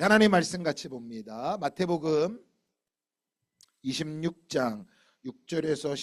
하나님 말씀 같이 봅니다. 마태복음 26장 6절에서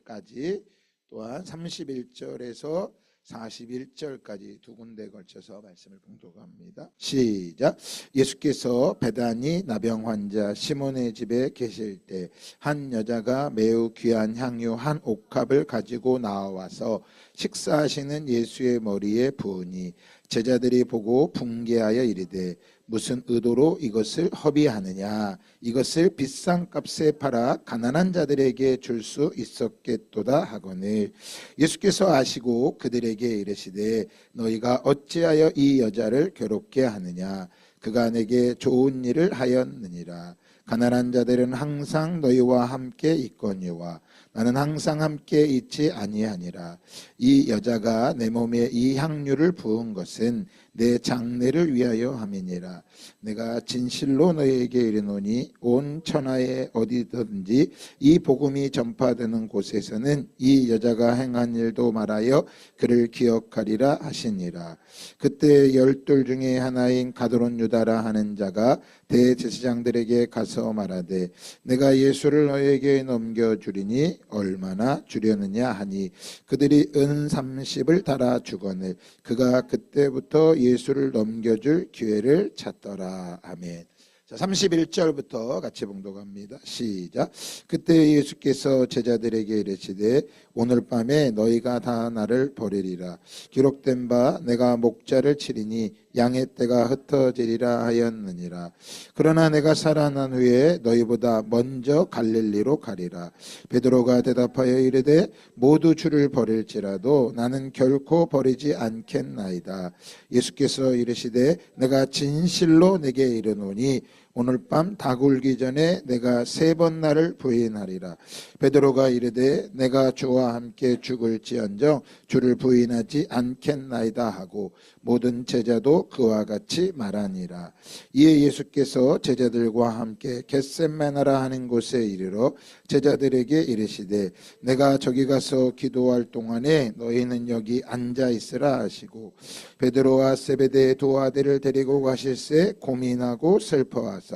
16절까지 또한 31절에서 41절까지 두 군데에 걸쳐서 말씀을 봉독합니다. 시작. 예수께서 베다니 나병 환자 시몬의 집에 계실 때 한 여자가 매우 귀한 향유 한 옥합을 가지고 나와서 식사하시는 예수의 머리에 부으니 제자들이 보고 분개하여 이르되 무슨 의도로 이것을 허비하느냐, 이것을 비싼 값에 팔아 가난한 자들에게 줄 수 있었겠도다 하거늘 예수께서 아시고 그들에게 이르시되 너희가 어찌하여 이 여자를 괴롭게 하느냐, 그가 내게 좋은 일을 하였느니라. 가난한 자들은 항상 너희와 함께 있거니와 나는 항상 함께 있지 아니하니라. 이 여자가 내 몸에 이 향유를 부은 것은 내 장례를 위하여 함이니라. 내가 진실로 너희에게 이르노니 온 천하에 어디든지 이 복음이 전파되는 곳에서는 이 여자가 행한 일도 말하여 그를 기억하리라 하시니라. 그때 12 중에 하나인 가드론 유다라 하는 자가 대제사장들에게 가서 말하되 내가 예수를 너희에게 넘겨주리니 얼마나 주려느냐 하니 그들이 은 30을 달아 주거늘 그가 그때부터 예수를 넘겨줄 기회를 찾더라. 아멘. 자, 31절부터 같이 봉독합니다. 시작. 그때 예수께서 제자들에게 이르시되 오늘 밤에 너희가 다 나를 버리리라. 기록된 바 내가 목자를 치리니 양의 떼가 흩어지리라 하였느니라. 그러나 내가 살아난 후에 너희보다 먼저 갈릴리로 가리라. 베드로가 대답하여 이르되 모두 주를 버릴지라도 나는 결코 버리지 않겠나이다. 예수께서 이르시되 내가 진실로 내게 이르노니 오늘 밤 다 굴기 전에 내가 3번 나를 부인하리라. 베드로가 이르되 내가 주와 함께 죽을지언정 주를 부인하지 않겠나이다 하고 모든 제자도 그와 같이 말하니라. 이에 예수께서 제자들과 함께 겟셋마네라 하는 곳에 이르러 제자들에게 이르시되 내가 저기 가서 기도할 동안에 너희는 여기 앉아 있으라 하시고 베드로와 세베대의 두 아들을 데리고 가실새 고민하고 슬퍼하사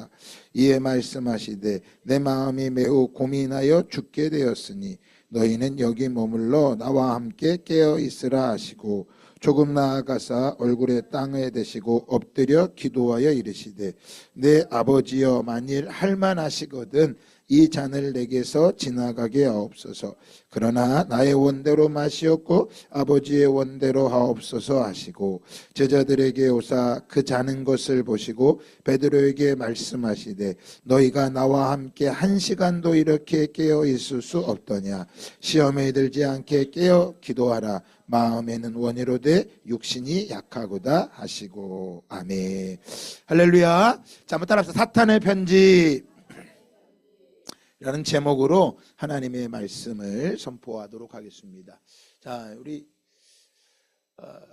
이에 말씀하시되 내 마음이 매우 고민하여 죽게 되었으니 너희는 여기 머물러 나와 함께 깨어 있으라 하시고 조금 나아가사 얼굴에 땅에 대시고 엎드려 기도하여 이르시되 내 아버지여 만일 할만하시거든 이 잔을 내게서 지나가게 하옵소서. 그러나 나의 원대로 마시옵고 아버지의 원대로 하옵소서 하시고 제자들에게 오사 그 자는 것을 보시고 베드로에게 말씀하시되 너희가 나와 함께 1시간도 이렇게 깨어 있을 수 없더냐. 시험에 들지 않게 깨어 기도하라. 마음에는 원이로되 육신이 약하고다 하시고. 아멘. 할렐루야. 자, 한번 따라합시다. 사탄의 편지 라는 제목으로 하나님의 말씀을 선포하도록 하겠습니다. 자, 우리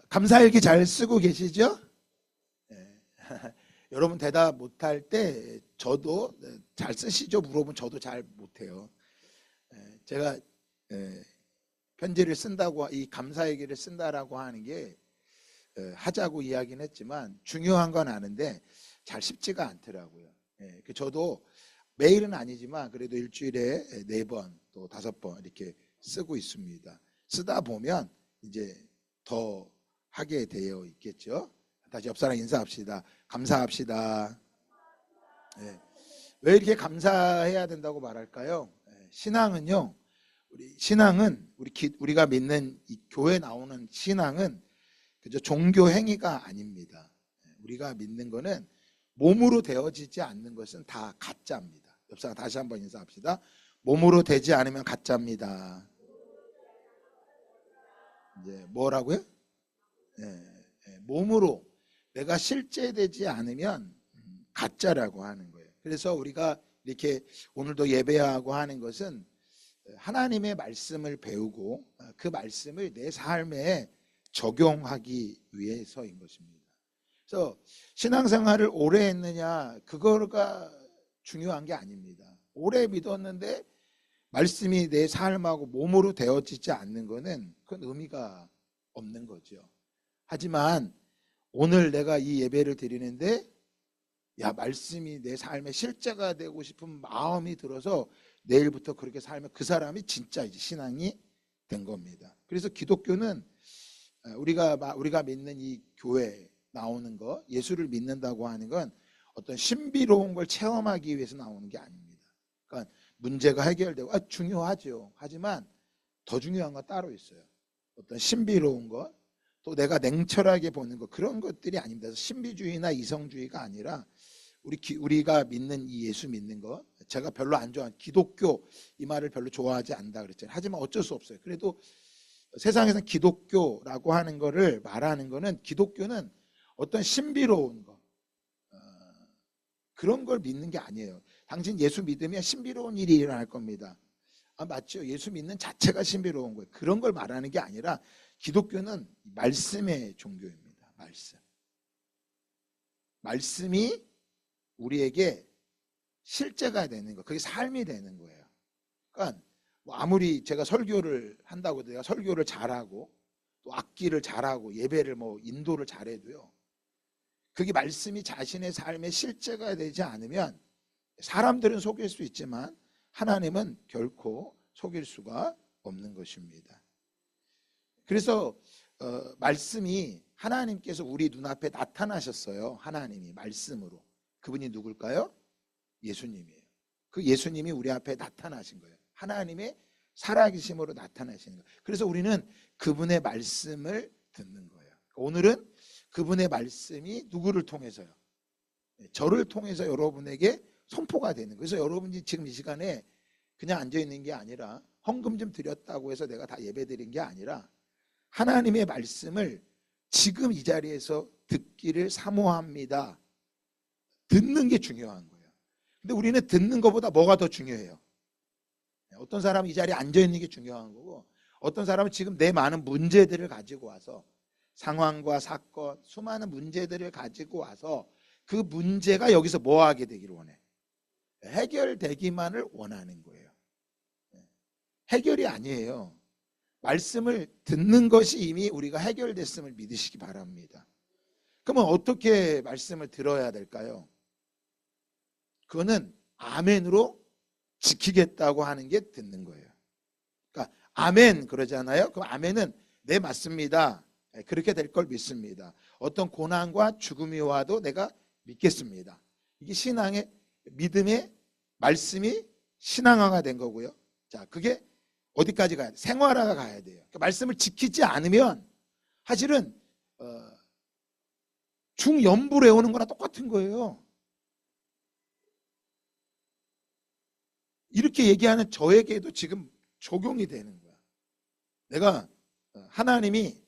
감사일기 잘 쓰고 계시죠? 네. 여러분 대답 못할 때 저도 잘 쓰시죠? 물어보면 저도 잘 못해요. 제가 편지를 쓴다고 이 감사일기를 쓴다라고 하는 게 하자고 이야기는 했지만 중요한 건 아는데 잘 쉽지가 않더라고요. 저도 매일은 아니지만 그래도 일주일에 4번 또 5번 이렇게 쓰고 있습니다. 쓰다 보면 이제 더 하게 되어 있겠죠. 다시 옆 사람 인사합시다. 감사합시다. 네. 왜 이렇게 감사해야 된다고 말할까요? 신앙은요. 신앙은 우리가 믿는 이 교회 나오는 신앙은 그저 종교 행위가 아닙니다. 우리가 믿는 거는 몸으로 되어지지 않는 것은 다 가짜입니다. 옆 사람 다시 한번 인사합시다. 몸으로 되지 않으면 가짜입니다. 이제 뭐라고요? 몸으로 내가 실제 되지 않으면 가짜라고 하는 거예요. 그래서 우리가 이렇게 오늘도 예배하고 하는 것은 하나님의 말씀을 배우고 그 말씀을 내 삶에 적용하기 위해서인 것입니다. 그래서 신앙생활을 오래 했느냐 그거가 중요한 게 아닙니다. 오래 믿었는데 말씀이 내 삶하고 몸으로 되어지지 않는 거는 그건 의미가 없는 거죠. 하지만 오늘 내가 이 예배를 드리는데 야, 말씀이 내 삶의 실제가 되고 싶은 마음이 들어서 내일부터 그렇게 살면 그 사람이 진짜 이제 신앙이 된 겁니다. 그래서 기독교는 우리가 믿는 이 교회 나오는 거, 예수를 믿는다고 하는 건 어떤 신비로운 걸 체험하기 위해서 나오는 게 아닙니다. 그러니까 문제가 해결되고 중요하죠. 하지만 더 중요한 건 따로 있어요. 어떤 신비로운 것, 또 내가 냉철하게 보는 것, 그런 것들이 아닙니다. 신비주의나 이성주의가 아니라 우리가 믿는 이 예수 믿는 것, 제가 별로 안 좋아하는 기독교 이 말을 별로 좋아하지 않는다 그랬잖아요. 하지만 어쩔 수 없어요. 그래도 세상에서 기독교라고 하는 거를 말하는 거는, 기독교는 어떤 신비로운 것, 그런 걸 믿는 게 아니에요. 당신 예수 믿으면 신비로운 일이 일어날 겁니다. 맞죠? 예수 믿는 자체가 신비로운 거예요. 그런 걸 말하는 게 아니라 기독교는 말씀의 종교입니다. 말씀이 우리에게 실제가 되는 거, 그게 삶이 되는 거예요. 그러니까 뭐 아무리 제가 설교를 한다고 내가 설교를 잘하고 또 악기를 잘하고 예배를 뭐 인도를 잘해도요, 그게 말씀이 자신의 삶의 실제가 되지 않으면 사람들은 속일 수 있지만 하나님은 결코 속일 수가 없는 것입니다. 그래서 말씀이, 하나님께서 우리 눈앞에 나타나셨어요. 하나님이 말씀으로. 그분이 누굴까요? 예수님이에요. 그 예수님이 우리 앞에 나타나신 거예요. 하나님의 살아계심으로 나타나시는 거예요. 그래서 우리는 그분의 말씀을 듣는 거예요. 오늘은 그분의 말씀이 누구를 통해서요? 저를 통해서 여러분에게 선포가 되는 거예요. 그래서 여러분이 지금 이 시간에 그냥 앉아있는 게 아니라, 헌금 좀 드렸다고 해서 내가 다 예배 드린 게 아니라 하나님의 말씀을 지금 이 자리에서 듣기를 사모합니다. 듣는 게 중요한 거예요. 근데 우리는 듣는 것보다 뭐가 더 중요해요? 어떤 사람은 이 자리에 앉아있는 게 중요한 거고, 어떤 사람은 지금 내 많은 문제들을 가지고 와서, 상황과 사건, 수많은 문제들을 가지고 와서 그 문제가 여기서 뭐 하게 되기를 원해? 해결되기만을 원하는 거예요. 해결이 아니에요. 말씀을 듣는 것이 이미 우리가 해결됐음을 믿으시기 바랍니다. 그러면 어떻게 말씀을 들어야 될까요? 그거는 아멘으로 지키겠다고 하는 게 듣는 거예요. 그러니까 아멘 그러잖아요. 그럼 아멘은 네, 맞습니다. 그렇게 될 걸 믿습니다. 어떤 고난과 죽음이 와도 내가 믿겠습니다. 이게 신앙의, 믿음의 말씀이 신앙화가 된 거고요. 자, 그게 어디까지 가야 돼? 생활화가 가야 돼요. 그러니까 말씀을 지키지 않으면 사실은 중연부를 외우는 거랑 똑같은 거예요. 이렇게 얘기하는 저에게도 지금 적용이 되는 거야. 내가 하나님이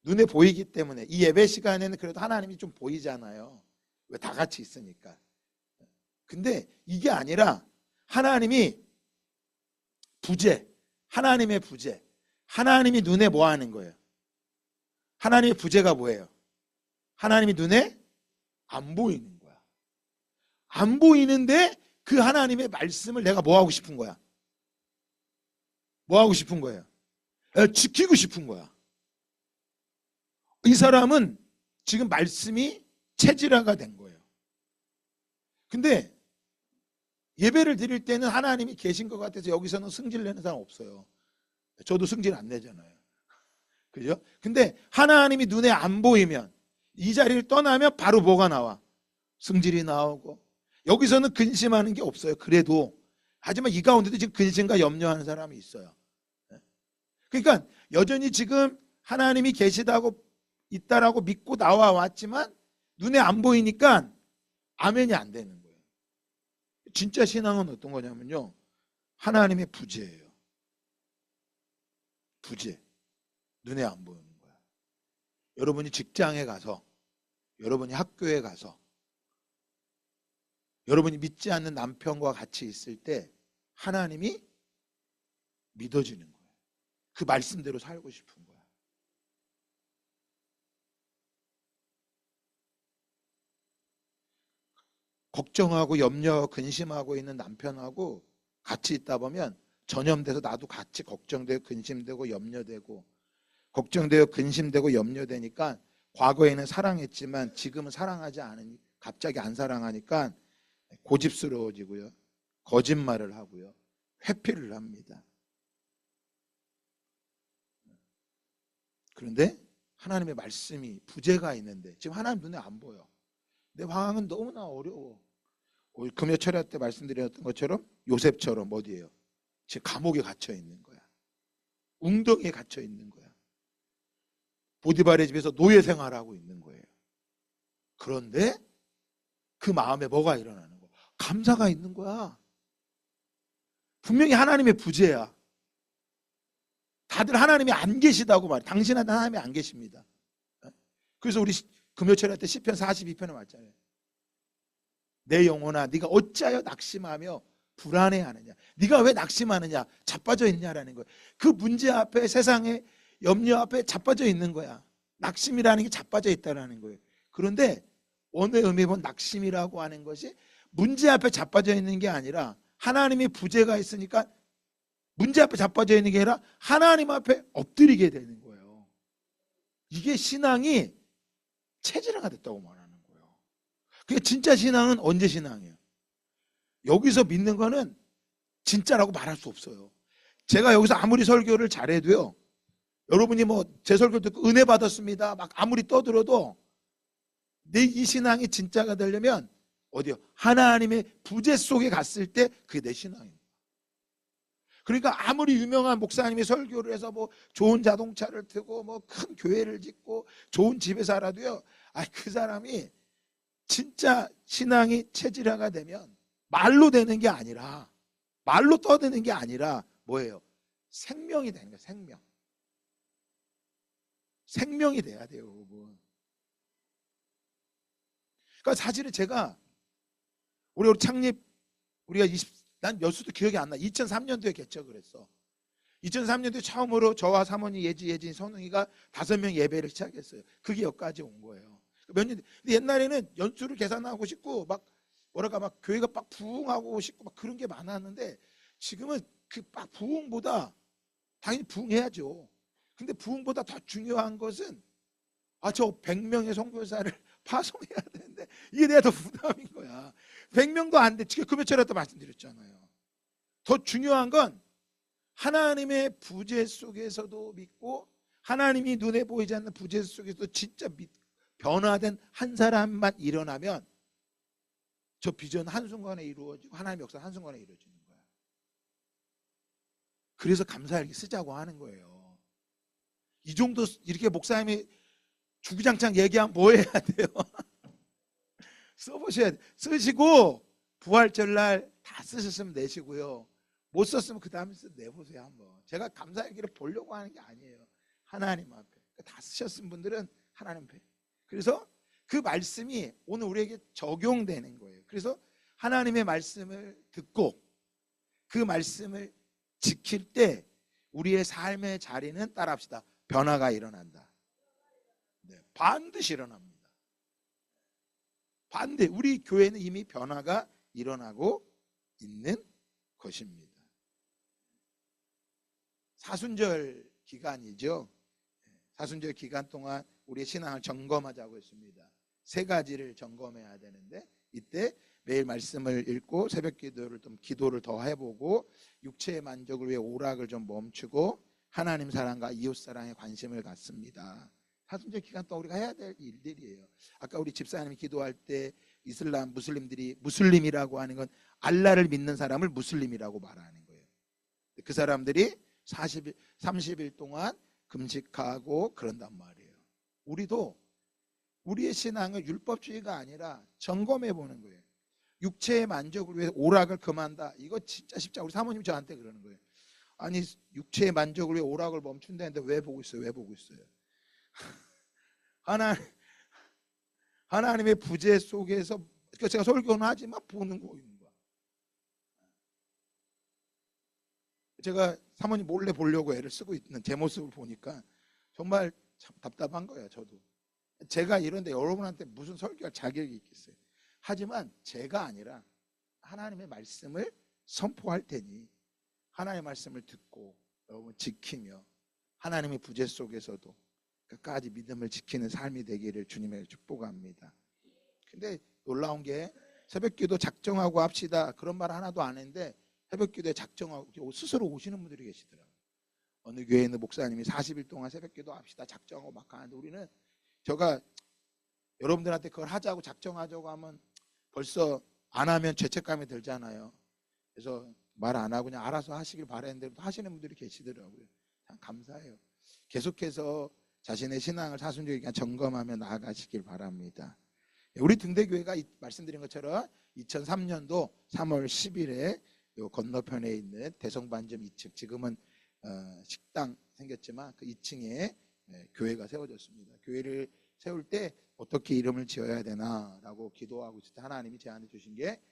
눈에 보이기 때문에, 이 예배 시간에는 그래도 하나님이 좀 보이잖아요. 왜? 다 같이 있으니까. 근데 이게 아니라 하나님이 하나님의 부재, 하나님이 눈에 뭐 하는 거예요? 하나님의 부재가 뭐예요? 하나님이 눈에 안 보이는 거야. 안 보이는데 그 하나님의 말씀을 내가 뭐 하고 싶은 거야? 뭐 하고 싶은 거예요? 지키고 싶은 거야. 이 사람은 지금 말씀이 체질화가 된 거예요. 근데 예배를 드릴 때는 하나님이 계신 것 같아서 여기서는 승질 내는 사람 없어요. 저도 승질 안 내잖아요. 그죠? 근데 하나님이 눈에 안 보이면, 이 자리를 떠나면 바로 뭐가 나와? 승질이 나오고. 여기서는 근심하는 게 없어요. 그래도. 하지만 이 가운데도 지금 근심과 염려하는 사람이 있어요. 그러니까 여전히 지금 하나님이 계시다고, 있다라고 믿고 나와 왔지만 눈에 안 보이니까 아멘이 안 되는 거예요. 진짜 신앙은 어떤 거냐면요, 하나님의 부재예요. 부재. 눈에 안 보이는 거야. 여러분이 직장에 가서, 여러분이 학교에 가서, 여러분이 믿지 않는 남편과 같이 있을 때 하나님이 믿어지는 거예요. 그 말씀대로 살고 싶은 거야. 걱정하고 염려, 근심하고 있는 남편하고 같이 있다 보면 전염돼서 나도 같이 걱정되고 근심되고 염려되고, 걱정되고 근심되고 염려되니까 과거에는 사랑했지만 지금은 사랑하지 않으니 갑자기 안 사랑하니까 고집스러워지고요. 거짓말을 하고요. 회피를 합니다. 그런데 하나님의 말씀이 부재가 있는데 지금 하나님 눈에 안 보여. 내 상황은 너무나 어려워. 금요 철야 때 말씀드렸던 것처럼 요셉처럼 어디예요? 지금 감옥에 갇혀 있는 거야. 웅덩이에 갇혀 있는 거야. 보디발의 집에서 노예 생활하고 있는 거예요. 그런데 그 마음에 뭐가 일어나는 거야? 감사가 있는 거야. 분명히 하나님의 부재야. 다들 하나님이 안 계시다고 말해. 당신한테 하나님이 안 계십니다. 그래서 우리 금요철야 때 시편 42편에 말잖아요. 내 영혼아 네가 어찌하여 낙심하며 불안해하느냐. 네가 왜 낙심하느냐. 자빠져 있냐라는 거예요. 그 문제 앞에, 세상의 염려 앞에 자빠져 있는 거야. 낙심이라는 게 자빠져 있다는 거예요. 그런데 오늘 의미 본 낙심이라고 하는 것이 문제 앞에 자빠져 있는 게 아니라 하나님의 부재가 있으니까 문제 앞에 자빠져 있는 게 아니라 하나님 앞에 엎드리게 되는 거예요. 이게 신앙이 체질화가 됐다고 말하는 거예요. 그게 진짜 신앙은 언제 신앙이에요? 여기서 믿는 거는 진짜라고 말할 수 없어요. 제가 여기서 아무리 설교를 잘해도요, 여러분이 뭐 제 설교 듣고 은혜 받았습니다 막 아무리 떠들어도 내 이 신앙이 진짜가 되려면 어디요? 하나님의 부재 속에 갔을 때 그게 내 신앙입니다. 그러니까 아무리 유명한 목사님이 설교를 해서 뭐 좋은 자동차를 타고 뭐 큰 교회를 짓고 좋은 집에 살아도요, 그 사람이 진짜 신앙이 체질화가 되면 말로 되는 게 아니라, 말로 떠드는 게 아니라 뭐예요? 생명이 되는 거예요. 생명이 돼야 돼요, 여러분. 그러니까 사실은 제가 우리 창립 우리가 난 여수도 기억이 안 나. 2003년도에 개척을 했어. 2003년도에 처음으로 저와 사모님 예진, 선웅이가 5명 예배를 시작했어요. 그게 여기까지 온 거예요. 몇 년. 근데 옛날에는 연수를 계산하고 싶고 막 교회가 막 부흥하고 싶고 막 그런 게 많았는데 지금은 그 막 부흥보다 당연히 부흥해야죠. 근데 부흥보다 더 중요한 것은 저 100명의 선교사를 파송해야 되는데 이게 내가 더 부담인 거야. 100명도 안 돼. 지금 금요철에도 말씀드렸잖아요. 더 중요한 건 하나님의 부재 속에서도 믿고 하나님이 눈에 보이지 않는 부재 속에서도 진짜 변화된 한 사람만 일어나면 저 비전 한순간에 이루어지고 하나님의 역사 한순간에 이루어지는 거야. 그래서 감사일기 쓰자고 하는 거예요. 이 정도 이렇게 목사님이 주구장창 얘기하면 뭐 해야 돼요? 써보셔야 돼. 쓰시고 부활절날 다 쓰셨으면 내시고요. 못 썼으면 그 다음에 내보세요 한번. 제가 감사일기를 보려고 하는 게 아니에요. 하나님 앞에 다 쓰셨은 분들은 하나님 앞에. 그래서 그 말씀이 오늘 우리에게 적용되는 거예요. 그래서 하나님의 말씀을 듣고 그 말씀을 지킬 때 우리의 삶의 자리는 따라합시다. 변화가 일어난다. 네, 반드시 일어납니다. 반대. 우리 교회는 이미 변화가 일어나고 있는 것입니다. 사순절 기간이죠. 사순절 기간 동안 우리의 신앙을 점검하자고 했습니다. 3가지를 점검해야 되는데 이때 매일 말씀을 읽고 새벽 기도를 더 해보고 육체의 만족을 위해 오락을 좀 멈추고 하나님 사랑과 이웃 사랑에 관심을 갖습니다. 사순절 기간 동안 우리가 해야 될 일들이에요. 아까 우리 집사님이 기도할 때 이슬람 무슬림들이 무슬림이라고 하는 건 알라를 믿는 사람을 무슬림이라고 말하는 거예요. 그 사람들이 30일 동안 금식하고 그런단 말이에요. 우리도 우리의 신앙은 율법주의가 아니라 점검해 보는 거예요. 육체의 만족을 위해 오락을 금한다. 이거 진짜 쉽지 않아요. 우리 사모님 저한테 그러는 거예요. 아니 육체의 만족을 위해 오락을 멈춘다는데 왜 보고 있어요? 왜 보고 있어요? 하나님의 부재 속에서 제가 설교는 하지만 보는 거예요. 제가 사모님 몰래 보려고 애를 쓰고 있는 제 모습을 보니까 정말 참 답답한 거예요. 저도 제가 이런데 여러분한테 무슨 설교할 자격이 있겠어요. 하지만 제가 아니라 하나님의 말씀을 선포할 테니 하나님의 말씀을 듣고 여러분 지키며 하나님의 부재 속에서도 끝까지 믿음을 지키는 삶이 되기를 주님의 축복합니다. 근데 놀라운 게 새벽기도 작정하고 합시다 그런 말 하나도 안 했는데 새벽기도에 작정하고 스스로 오시는 분들이 계시더라고요. 어느 교회 있는 목사님이 40일 동안 새벽기도 합시다 작정하고 막 하는데 우리는 제가 여러분들한테 그걸 하자고 작정하자고 하면 벌써 안 하면 죄책감이 들잖아요. 그래서 말 안 하고 그냥 알아서 하시길 바랬는데 하시는 분들이 계시더라고요. 참 감사해요. 계속해서 자신의 신앙을 사순절기간 점검하며 나아가시길 바랍니다. 우리 등대교회가 말씀드린 것처럼 2003년도 3월 10일에 요 건너편에 있는 대성반점 2층, 지금은 식당 생겼지만 그 2층에 교회가 세워졌습니다. 교회를 세울 때 어떻게 이름을 지어야 되나라고 기도하고 있을 때 하나님이 제안해 주신 게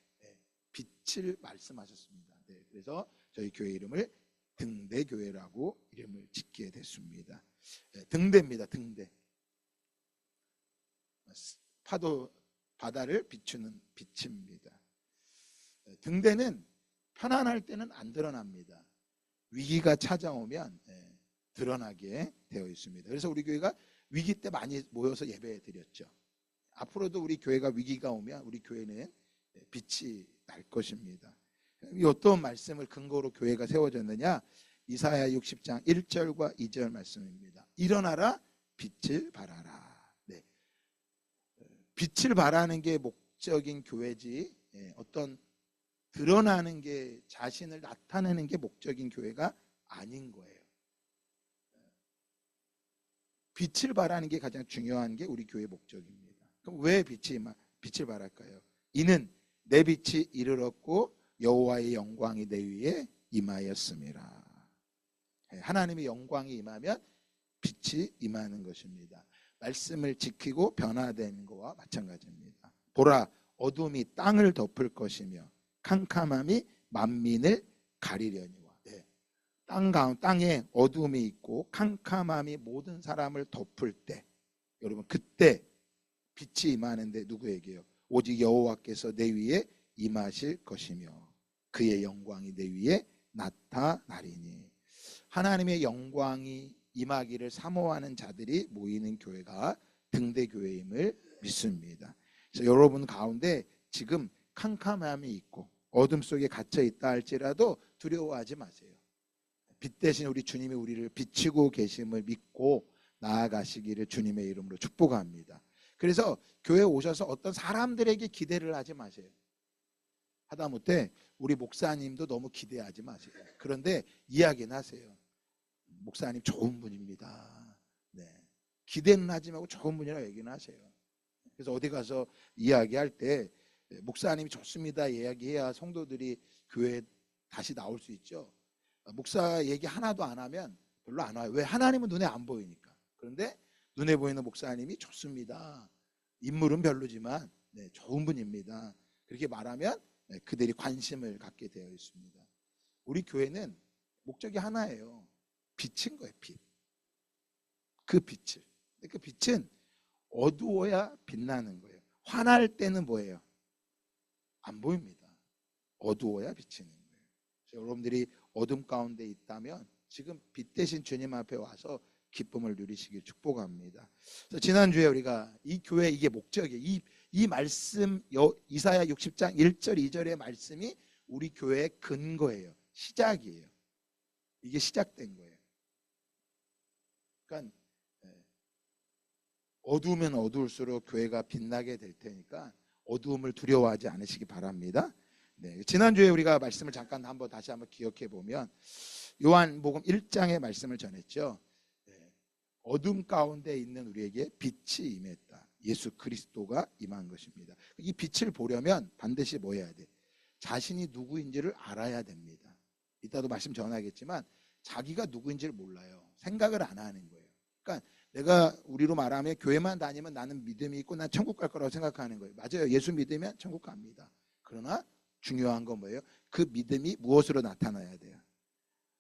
빛을 말씀하셨습니다. 네, 그래서 저희 교회 이름을 등대교회라고 이름을 짓게 됐습니다. 등대입니다. 등대. 파도 바다를 비추는 빛입니다. 등대는 편안할 때는 안 드러납니다. 위기가 찾아오면 드러나게 되어 있습니다. 그래서 우리 교회가 위기 때 많이 모여서 예배 드렸죠. 앞으로도 우리 교회가 위기가 오면 우리 교회는 빛이 날 것입니다. 이 어떤 말씀을 근거로 교회가 세워졌느냐? 이사야 60장 1절과 2절 말씀입니다. 일어나라 빛을 발하라. 네. 빛을 발하는 게 목적인 교회지 어떤 드러나는 게 자신을 나타내는 게 목적인 교회가 아닌 거예요. 빛을 발하는 게 가장 중요한 게 우리 교회 목적입니다. 그럼 왜 빛을 발할까요? 이는 내 빛이 이르렀고 여호와의 영광이 내 위에 임하였음이라. 하나님의 영광이 임하면 빛이 임하는 것입니다. 말씀을 지키고 변화되는 것과 마찬가지입니다. 보라, 어둠이 땅을 덮을 것이며 캄캄함이 만민을 가리려니와. 땅에 어둠이 있고 캄캄함이 모든 사람을 덮을 때, 여러분 그때 빛이 임하는데 누구에게요? 오직 여호와께서 내 위에 임하실 것이며 그의 영광이 내 위에 나타나리니. 하나님의 영광이 임하기를 사모하는 자들이 모이는 교회가 등대교회임을 믿습니다. 그래서 여러분 가운데 지금 캄캄함이 있고 어둠 속에 갇혀 있다 할지라도 두려워하지 마세요. 빛 대신 우리 주님이 우리를 비추고 계심을 믿고 나아가시기를 주님의 이름으로 축복합니다. 그래서 교회에 오셔서 어떤 사람들에게 기대를 하지 마세요. 하다못해 우리 목사님도 너무 기대하지 마세요. 그런데 이야기는 하세요. 목사님 좋은 분입니다. 네. 기대는 하지 말고 좋은 분이라고 얘기는 하세요. 그래서 어디 가서 이야기할 때 목사님이 좋습니다 이야기해야 성도들이 교회에 다시 나올 수 있죠. 목사 얘기 하나도 안 하면 별로 안 와요. 왜? 하나님은 눈에 안 보이니까. 그런데 눈에 보이는 목사님이 좋습니다. 인물은 별로지만 좋은 분입니다. 그렇게 말하면 그들이 관심을 갖게 되어 있습니다. 우리 교회는 목적이 하나예요. 빛인 거예요. 빛. 그 빛을. 그 빛은 어두워야 빛나는 거예요. 환할 때는 뭐예요? 안 보입니다. 어두워야 비치는 거예요. 여러분들이 어둠 가운데 있다면 지금 빛 대신 주님 앞에 와서 기쁨을 누리시길 축복합니다. 그래서 지난주에 우리가 이 교회 이게 목적이에요. 이 말씀 이사야 60장 1절 2절의 말씀이 우리 교회의 근거예요. 시작이에요. 이게 시작된 거예요. 그러니까 어두우면 어두울수록 교회가 빛나게 될 테니까 어두움을 두려워하지 않으시기 바랍니다. 네, 지난주에 우리가 말씀을 잠깐 다시 한번 기억해 보면 요한복음 1장의 말씀을 전했죠. 어둠 가운데 있는 우리에게 빛이 임했다. 예수 그리스도가 임한 것입니다. 이 빛을 보려면 반드시 뭐 해야 돼? 자신이 누구인지를 알아야 됩니다. 이따도 말씀 전하겠지만 자기가 누구인지를 몰라요. 생각을 안 하는 거예요. 그러니까 내가 우리로 말하면 교회만 다니면 나는 믿음이 있고 난 천국 갈 거라고 생각하는 거예요. 맞아요. 예수 믿으면 천국 갑니다. 그러나 중요한 건 뭐예요? 그 믿음이 무엇으로 나타나야 돼요?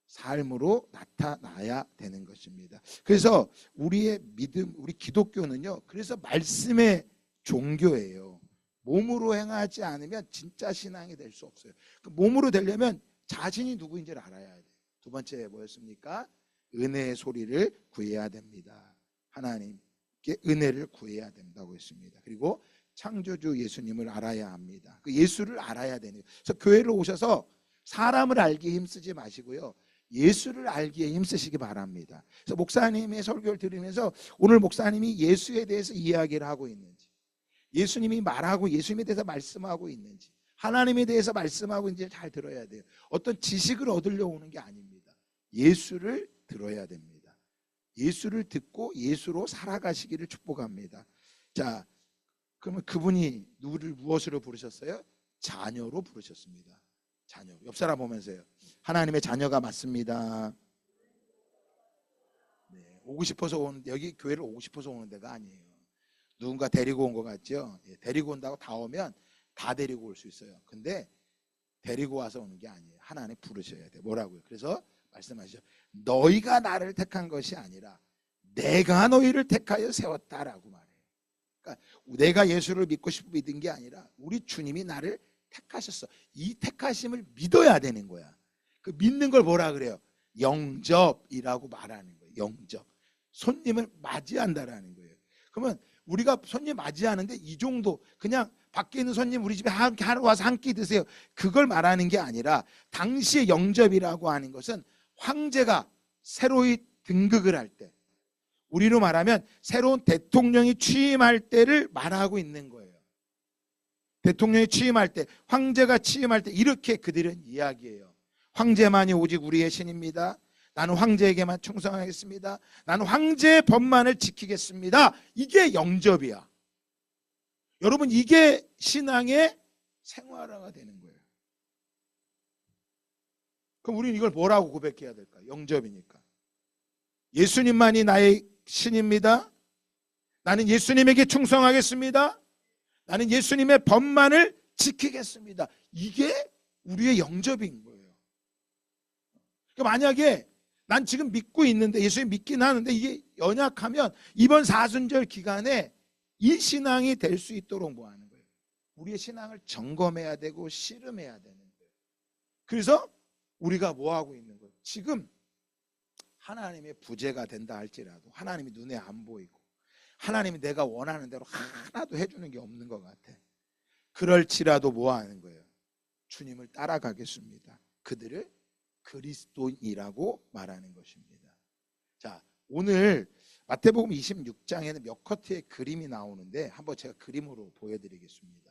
삶으로 나타나야 되는 것입니다. 그래서 우리의 믿음, 우리 기독교는요, 그래서 말씀의 종교예요. 몸으로 행하지 않으면 진짜 신앙이 될 수 없어요. 몸으로 되려면 자신이 누구인지를 알아야 돼요. 두 번째 뭐였습니까? 은혜의 소리를 구해야 됩니다. 하나님께 은혜를 구해야 된다고 했습니다. 그리고 창조주 예수님을 알아야 합니다. 그 예수를 알아야 되는 거예요. 그래서 교회를 오셔서 사람을 알기에 힘쓰지 마시고요, 예수를 알기에 힘쓰시기 바랍니다. 그래서 목사님의 설교를 들으면서 오늘 목사님이 예수에 대해서 이야기를 하고 있는지, 예수님이 말하고 예수님에 대해서 말씀하고 있는지, 하나님에 대해서 말씀하고 있는지 잘 들어야 돼요. 어떤 지식을 얻으려고 오는 게 아닙니다. 예수를 들어야 됩니다. 예수를 듣고 예수로 살아가시기를 축복합니다. 자, 그러면 그분이 누구를 무엇으로 부르셨어요? 자녀로 부르셨습니다. 자녀. 옆 사람 보면서요, 하나님의 자녀가 맞습니다. 네, 오고 싶어서 오는, 여기 교회를 오고 싶어서 오는 데가 아니에요. 누군가 데리고 온 것 같죠? 예, 데리고 온다고 다 오면 다 데리고 올 수 있어요. 근데 데리고 와서 오는 게 아니에요. 하나님 부르셔야 돼요. 뭐라고요? 그래서 말씀하시죠. 너희가 나를 택한 것이 아니라 내가 너희를 택하여 세웠다라고 말해요. 그러니까 내가 예수를 믿고 싶어 믿은 게 아니라 우리 주님이 나를 택하셨어. 이 택하심을 믿어야 되는 거야. 그 믿는 걸 뭐라 그래요? 영접이라고 말하는 거예요. 영접. 손님을 맞이한다라는 거예요. 그러면 우리가 손님 맞이하는데 이 정도, 그냥 밖에 있는 손님 우리 집에 하루 와서 한 끼 드세요, 그걸 말하는 게 아니라, 당시의 영접이라고 하는 것은 황제가 새로이 등극을 할 때, 우리로 말하면 새로운 대통령이 취임할 때를 말하고 있는 거예요. 대통령이 취임할 때, 황제가 취임할 때 이렇게 그들은 이야기해요. 황제만이 오직 우리의 신입니다. 나는 황제에게만 충성하겠습니다. 나는 황제의 법만을 지키겠습니다. 이게 영접이야. 여러분, 이게 신앙의 생활화가 되는 거예요. 그럼 우리는 이걸 뭐라고 고백해야 될까? 영접이니까. 예수님만이 나의 신입니다. 나는 예수님에게 충성하겠습니다. 나는 예수님의 법만을 지키겠습니다. 이게 우리의 영접인 거예요. 그러니까 만약에 난 지금 믿고 있는데, 예수님 믿긴 하는데 이게 연약하면 이번 사순절 기간에 이 신앙이 될 수 있도록 뭐 하는 거예요? 우리의 신앙을 점검해야 되고 씨름해야 되는 거예요. 그래서 우리가 뭐 하고 있는 거예요? 지금 하나님의 부재가 된다 할지라도 하나님이 눈에 안 보이고 하나님이 내가 원하는 대로 하나도 해주는 게 없는 것 같아. 그럴지라도 뭐 하는 거예요? 주님을 따라가겠습니다. 그들을 그리스도인이라고 말하는 것입니다. 자, 오늘 마태복음 26장에는 몇 커트의 그림이 나오는데 한번 제가 그림으로 보여드리겠습니다.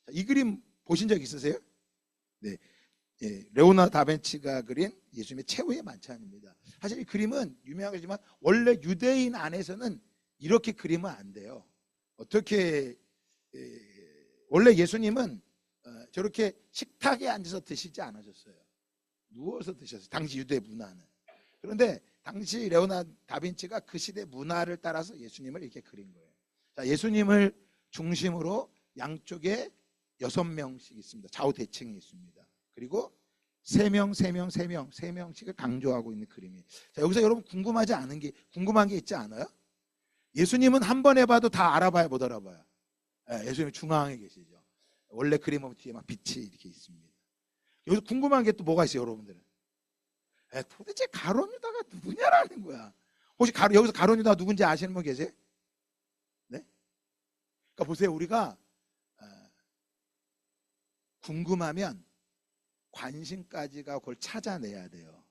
자, 이 그림 보신 적 있으세요? 네, 예, 레오나르도 다빈치가 그린 예수님의 최후의 만찬입니다. 사실 이 그림은 유명하지만 원래 유대인 안에서는 이렇게 그리면 안 돼요. 어떻게, 원래 예수님은 저렇게 식탁에 앉아서 드시지 않으셨어요. 누워서 드셨어요. 당시 유대 문화는. 그런데 당시 레오나르도 다빈치가 그 시대 문화를 따라서 예수님을 이렇게 그린 거예요. 자, 예수님을 중심으로 양쪽에 6명씩 있습니다. 좌우 대칭이 있습니다. 그리고 3명씩을 강조하고 있는 그림이에요. 자, 여기서 여러분 궁금한 게 있지 않아요? 예수님은 한 번 해봐도 다 알아봐야 못 알아봐요. 예수님 중앙에 계시죠. 원래 그림 보면 뒤에 막 빛이 이렇게 있습니다. 여기서 궁금한 게 또 뭐가 있어요, 여러분들은? 도대체 가룟 유다가 누구냐라는 거야. 혹시 여기서 가룟 유다가 누군지 아시는 분 계세요? 네? 그러니까 보세요, 우리가 궁금하면 관심까지가 그걸 찾아내야 돼요.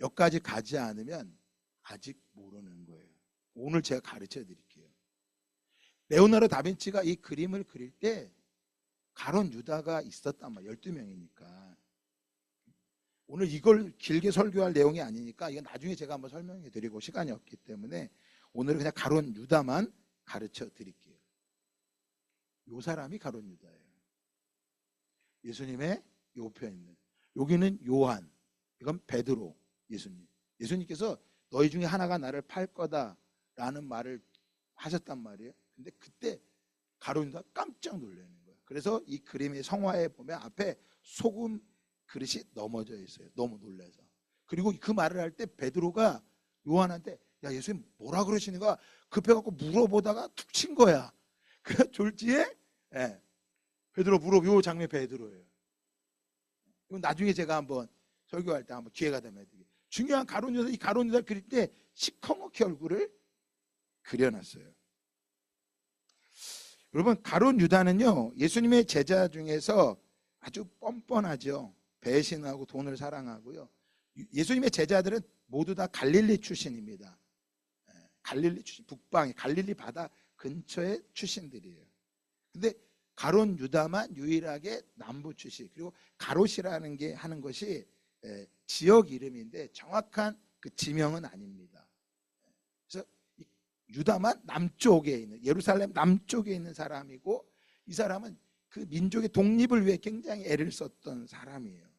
여기까지 가지 않으면 아직 모르는 거예요. 오늘 제가 가르쳐 드릴게요. 레오나르도 다빈치가 이 그림을 그릴 때 가룟 유다가 있었단 말이에요. 12명이니까. 오늘 이걸 길게 설교할 내용이 아니니까 이건 나중에 제가 한번 설명해 드리고 시간이 없기 때문에 오늘은 그냥 가룟 유다만 가르쳐 드릴게요. 이 사람이 가룟 유다예요. 예수님의 옆에 있는. 여기는 요한, 이건 베드로. 예수님께서 너희 중에 하나가 나를 팔 거다라는 말을 하셨단 말이에요. 근데 그때 가룟 유다가 깜짝 놀라는 거예요. 그래서 이 그림의 성화에 보면 앞에 소금 그릇이 넘어져 있어요. 너무 놀라서. 그리고 그 말을 할 때 베드로가 요한한테 야, 예수님 뭐라 그러시는 거야? 급해갖고 물어보다가 툭 친 거야. 그래서 졸지에 베드로 요 장면 베드로예요. 이건 나중에 제가 한번 설교할 때 한번 기회가 되면 중요한 가룟 유다, 이 가룟 유다 그릴 때 시커멓게 얼굴을 그려놨어요. 여러분, 가룟 유다는요, 예수님의 제자 중에서 아주 뻔뻔하죠. 배신하고 돈을 사랑하고요. 예수님의 제자들은 모두 다 갈릴리 출신입니다. 갈릴리 출신, 북방의 갈릴리 바다 근처의 출신들이에요. 근데 가룟 유다만 유일하게 남부 출신. 그리고 가롯이라는 게 하는 것이 지역 이름인데 정확한 그 지명은 아닙니다. 그래서 유다만 남쪽에 있는, 예루살렘 남쪽에 있는 사람이고, 이 사람은 그 민족의 독립을 위해 굉장히 애를 썼던 사람이에요.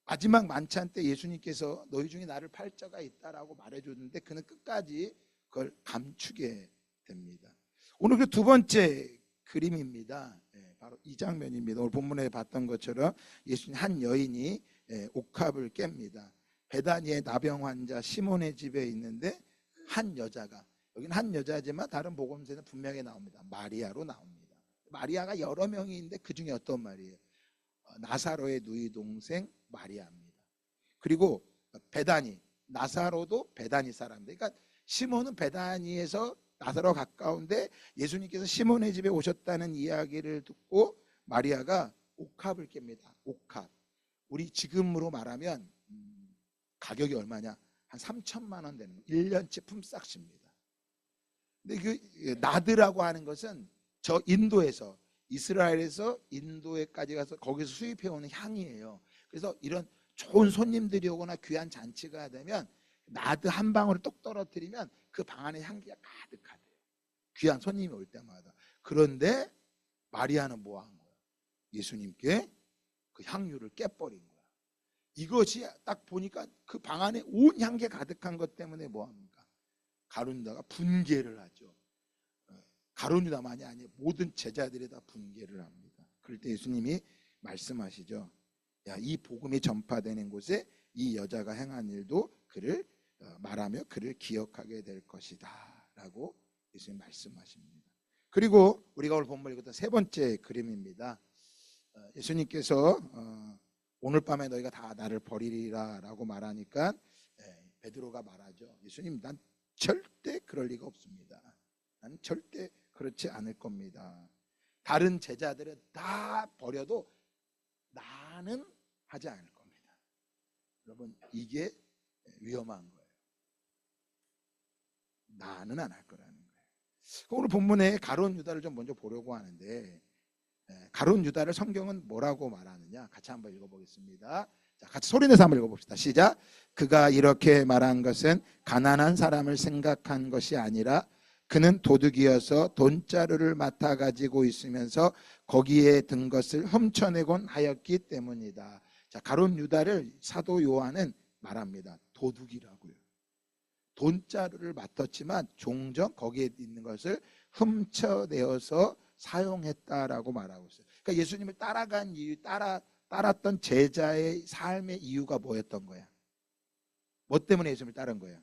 마지막 만찬 때 예수님께서 너희 중에 나를 팔 자가 있다라고 말해줬는데 그는 끝까지 그걸 감추게 됩니다. 오늘 그 두 번째 그림입니다. 바로 이 장면입니다. 오늘 본문에 봤던 것처럼 예수님 한 여인이 옥합을 깹니다. 베다니의 나병 환자 시몬의 집에 있는데 한 여자가, 여기는 한 여자지만 다른 복음서에는 분명히 나옵니다. 마리아로 나옵니다. 마리아가 여러 명이 있는데 그 중에 어떤 말이에요? 나사로의 누이 동생 마리아입니다. 그리고 베다니, 나사로도 베다니 사람들. 그러니까 시몬은 베다니에서 나사로 가까운데 예수님께서 시몬의 집에 오셨다는 이야기를 듣고 마리아가 옥합을 깹니다. 옥합. 우리 지금으로 말하면 가격이 얼마냐? 한 3천만 원 되는 거. 1년치 품삯입니다. 근데 그 나드라고 하는 것은 저 인도에서, 이스라엘에서 인도에까지 가서 거기서 수입해오는 향이에요. 그래서 이런 좋은 손님들이 오거나 귀한 잔치가 되면 나드 한 방울을 똑 떨어뜨리면 그 방 안에 향기가 가득하대요. 귀한 손님이 올 때마다. 그런데 마리아는 뭐 한 거야? 예수님께 그 향유를 깨버린 거야. 이것이 딱 보니까 그 방 안에 온 향기 가득한 것 때문에 뭐 합니까? 가룟 유다가 분개를 하죠. 가룟 유다만이 아니에요. 모든 제자들이 다 분개를 합니다. 그럴 때 예수님이 말씀하시죠. 야, 이 복음이 전파되는 곳에 이 여자가 행한 일도 그를 말하며 그를 기억하게 될 것이다 라고 예수님 말씀하십니다. 그리고 우리가 오늘 본문을 읽었던 세 번째 그림입니다. 예수님께서 오늘 밤에 너희가 다 나를 버리리라 라고 말하니까 베드로가 말하죠. 예수님, 난 절대 그럴 리가 없습니다. 난 절대 그렇지 않을 겁니다. 다른 제자들은 다 버려도 나는 하지 않을 겁니다. 여러분, 이게 위험한 거예요. 나는 안 할 거라는 거예요. 오늘 본문에 가룟 유다를 좀 먼저 보려고 하는데, 가룟 유다를 성경은 뭐라고 말하느냐? 같이 한번 읽어보겠습니다. 자, 같이 소리내서 한번 읽어봅시다. 시작. 그가 이렇게 말한 것은 가난한 사람을 생각한 것이 아니라 그는 도둑이어서 돈자루를 맡아 가지고 있으면서 거기에 든 것을 훔쳐내곤 하였기 때문이다. 자, 가룟 유다를 사도 요한은 말합니다. 도둑이라고요. 돈자루를 맡았지만 종종 거기에 있는 것을 훔쳐내어서 사용했다라고 말하고 있어요. 그러니까 예수님을 따라간 이유, 따랐던 제자의 삶의 이유가 뭐였던 거야? 뭐 때문에 예수님을 따른 거야?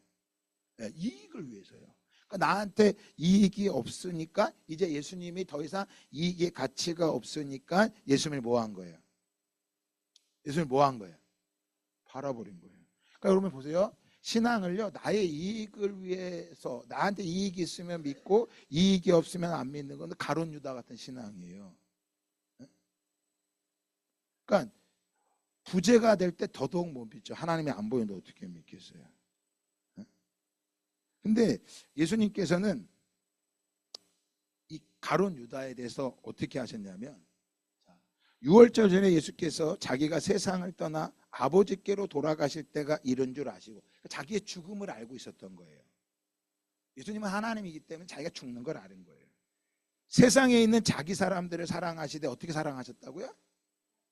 이익을 위해서요. 그러니까 나한테 이익이 없으니까 이제 예수님이 더 이상 이익의 가치가 없으니까 예수님을 뭐 한 거예요? 예수님을 뭐 한 거예요? 팔아버린 거예요. 그러니까 여러분 보세요. 신앙을요, 나의 이익을 위해서, 나한테 이익이 있으면 믿고 이익이 없으면 안 믿는 건 가룟 유다 같은 신앙이에요. 그러니까 부재가 될 때 더더욱 못 믿죠. 하나님이 안 보이는데 어떻게 믿겠어요? 근데 예수님께서는 이 가룟 유다에 대해서 어떻게 하셨냐면, 6월절 전에 예수께서 자기가 세상을 떠나 아버지께로 돌아가실 때가 이른 줄 아시고 자기의 죽음을 알고 있었던 거예요. 예수님은 하나님이기 때문에 자기가 죽는 걸 아는 거예요. 세상에 있는 자기 사람들을 사랑하시되 어떻게 사랑하셨다고요?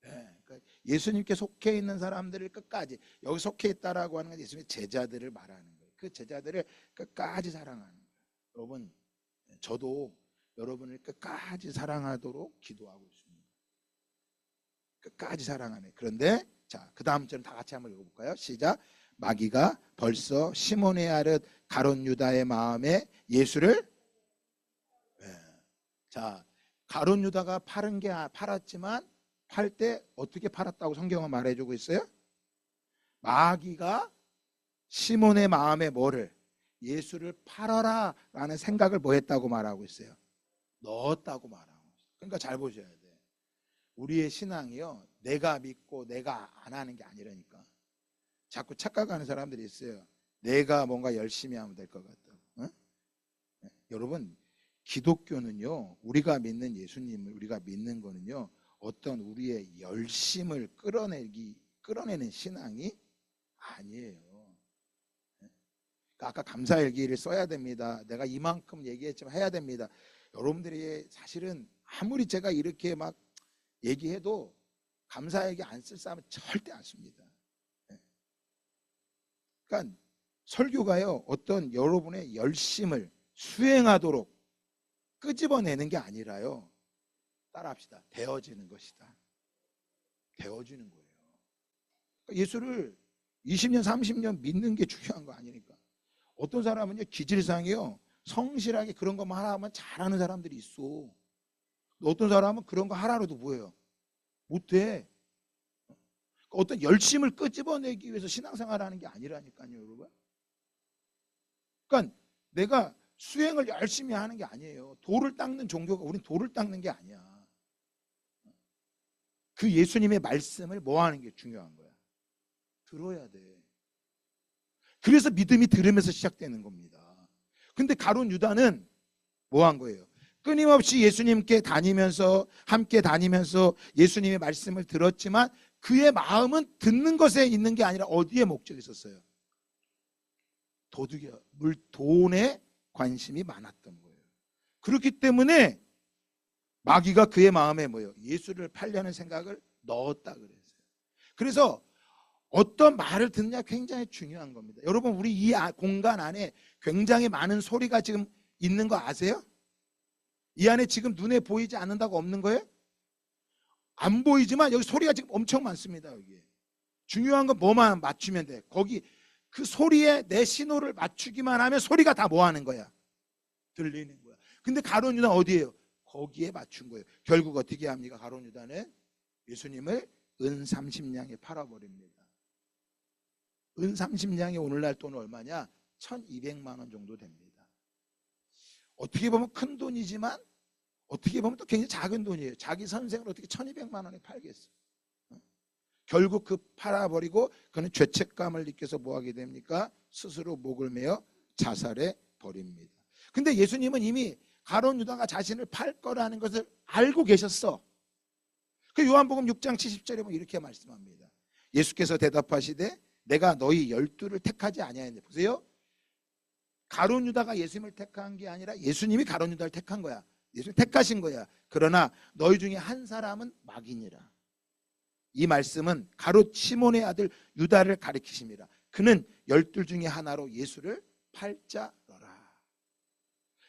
그러니까 예수님께 속해 있는 사람들을 끝까지, 여기 속해 있다라고 하는 건 예수님의 제자들을 말하는 거예요. 그 제자들을 끝까지 사랑하는 거예요. 여러분, 저도 여러분을 끝까지 사랑하도록 기도하고 있습니다. 끝까지 사랑하네. 그런데 자, 그 다음 절은 다 같이 한번 읽어볼까요? 시작. 마귀가 벌써 시몬의 아릇 가룟 유다의 마음에 예수를, 자, 가룟 유다가 팔았지만 팔 때 어떻게 팔았다고 성경은 말해주고 있어요? 마귀가 시몬의 마음에 뭐를? 예수를 팔아라 라는 생각을 뭐 했다고 말하고 있어요? 넣었다고 말하고 있어요. 그러니까 잘 보셔야 돼. 우리의 신앙이요, 내가 믿고 내가 안 하는 게 아니라니까. 자꾸 착각하는 사람들이 있어요. 내가 뭔가 열심히 하면 될 것 같다고. 어? 여러분, 기독교는요, 우리가 믿는 예수님을, 우리가 믿는 거는요, 어떤 우리의 열심을 끌어내는 신앙이 아니에요. 아까 감사일기를 써야 됩니다. 내가 이만큼 얘기했지만 해야 됩니다. 여러분들이 사실은 아무리 제가 이렇게 막 얘기해도 감사일기 안 쓸 사람은 절대 안 씁니다. 그러니까 설교가요, 어떤 여러분의 열심을 수행하도록 끄집어내는 게 아니라요, 따라합시다, 되어지는 것이다. 되어지는 거예요. 예수를 20년 30년 믿는 게 중요한 거 아니니까. 어떤 사람은요, 기질상이요, 성실하게 그런 것만 하면 잘하는 사람들이 있어. 어떤 사람은 그런 거 하라고도 뭐예요? 못해. 어떤 열심을 끄집어내기 위해서 신앙생활하는 게 아니라니까요, 여러분. 그러니까 내가 수행을 열심히 하는 게 아니에요. 돌을 닦는 종교가, 우린 돌을 닦는 게 아니야. 그 예수님의 말씀을 뭐 하는 게 중요한 거야? 들어야 돼. 그래서 믿음이 들으면서 시작되는 겁니다. 근데 가룟 유다는 뭐 한 거예요? 끊임없이 예수님께 다니면서, 함께 다니면서 예수님의 말씀을 들었지만 그의 마음은 듣는 것에 있는 게 아니라 어디에 목적이 있었어요? 도둑이야. 돈에 관심이 많았던 거예요. 그렇기 때문에 마귀가 그의 마음에 뭐예요? 예수를 팔려는 생각을 넣었다 그랬어요. 그래서 어떤 말을 듣느냐 굉장히 중요한 겁니다. 여러분, 우리 이 공간 안에 굉장히 많은 소리가 지금 있는 거 아세요? 이 안에 지금 눈에 보이지 않는다고 없는 거예요? 안 보이지만 여기 소리가 지금 엄청 많습니다. 여기 중요한 건 뭐만 맞추면 돼. 거기 그 소리에 내 신호를 맞추기만 하면 소리가 다 뭐 하는 거야? 들리는 거야. 근데 가룟 유다는 어디예요? 거기에 맞춘 거예요. 결국 어떻게 합니까? 가룟 유다는 예수님을 은 30냥에 팔아버립니다. 은 30냥이 오늘날 돈 얼마냐? 1200만 원 정도 됩니다. 어떻게 보면 큰 돈이지만 어떻게 보면 또 굉장히 작은 돈이에요. 자기 선생을 어떻게 1200만 원에 팔겠어? 결국 그 팔아버리고 그는 죄책감을 느껴서 뭐 하게 됩니까? 스스로 목을 메어 자살해 버립니다. 근데 예수님은 이미 가룟 유다가 자신을 팔 거라는 것을 알고 계셨어. 그 요한복음 6장 70절에 보면 이렇게 말씀합니다. 예수께서 대답하시되 내가 너희 12를 택하지 아니하였느냐. 보세요. 가룟 유다가 예수님을 택한 게 아니라 예수님이 가룟 유다를 택한 거야. 예수님 택하신 거야. 그러나 너희 중에 한 사람은 마귀니라. 이 말씀은 가룟 시몬의 아들 유다를 가리키십니다. 그는 12 중에 하나로 예수를 팔자러라.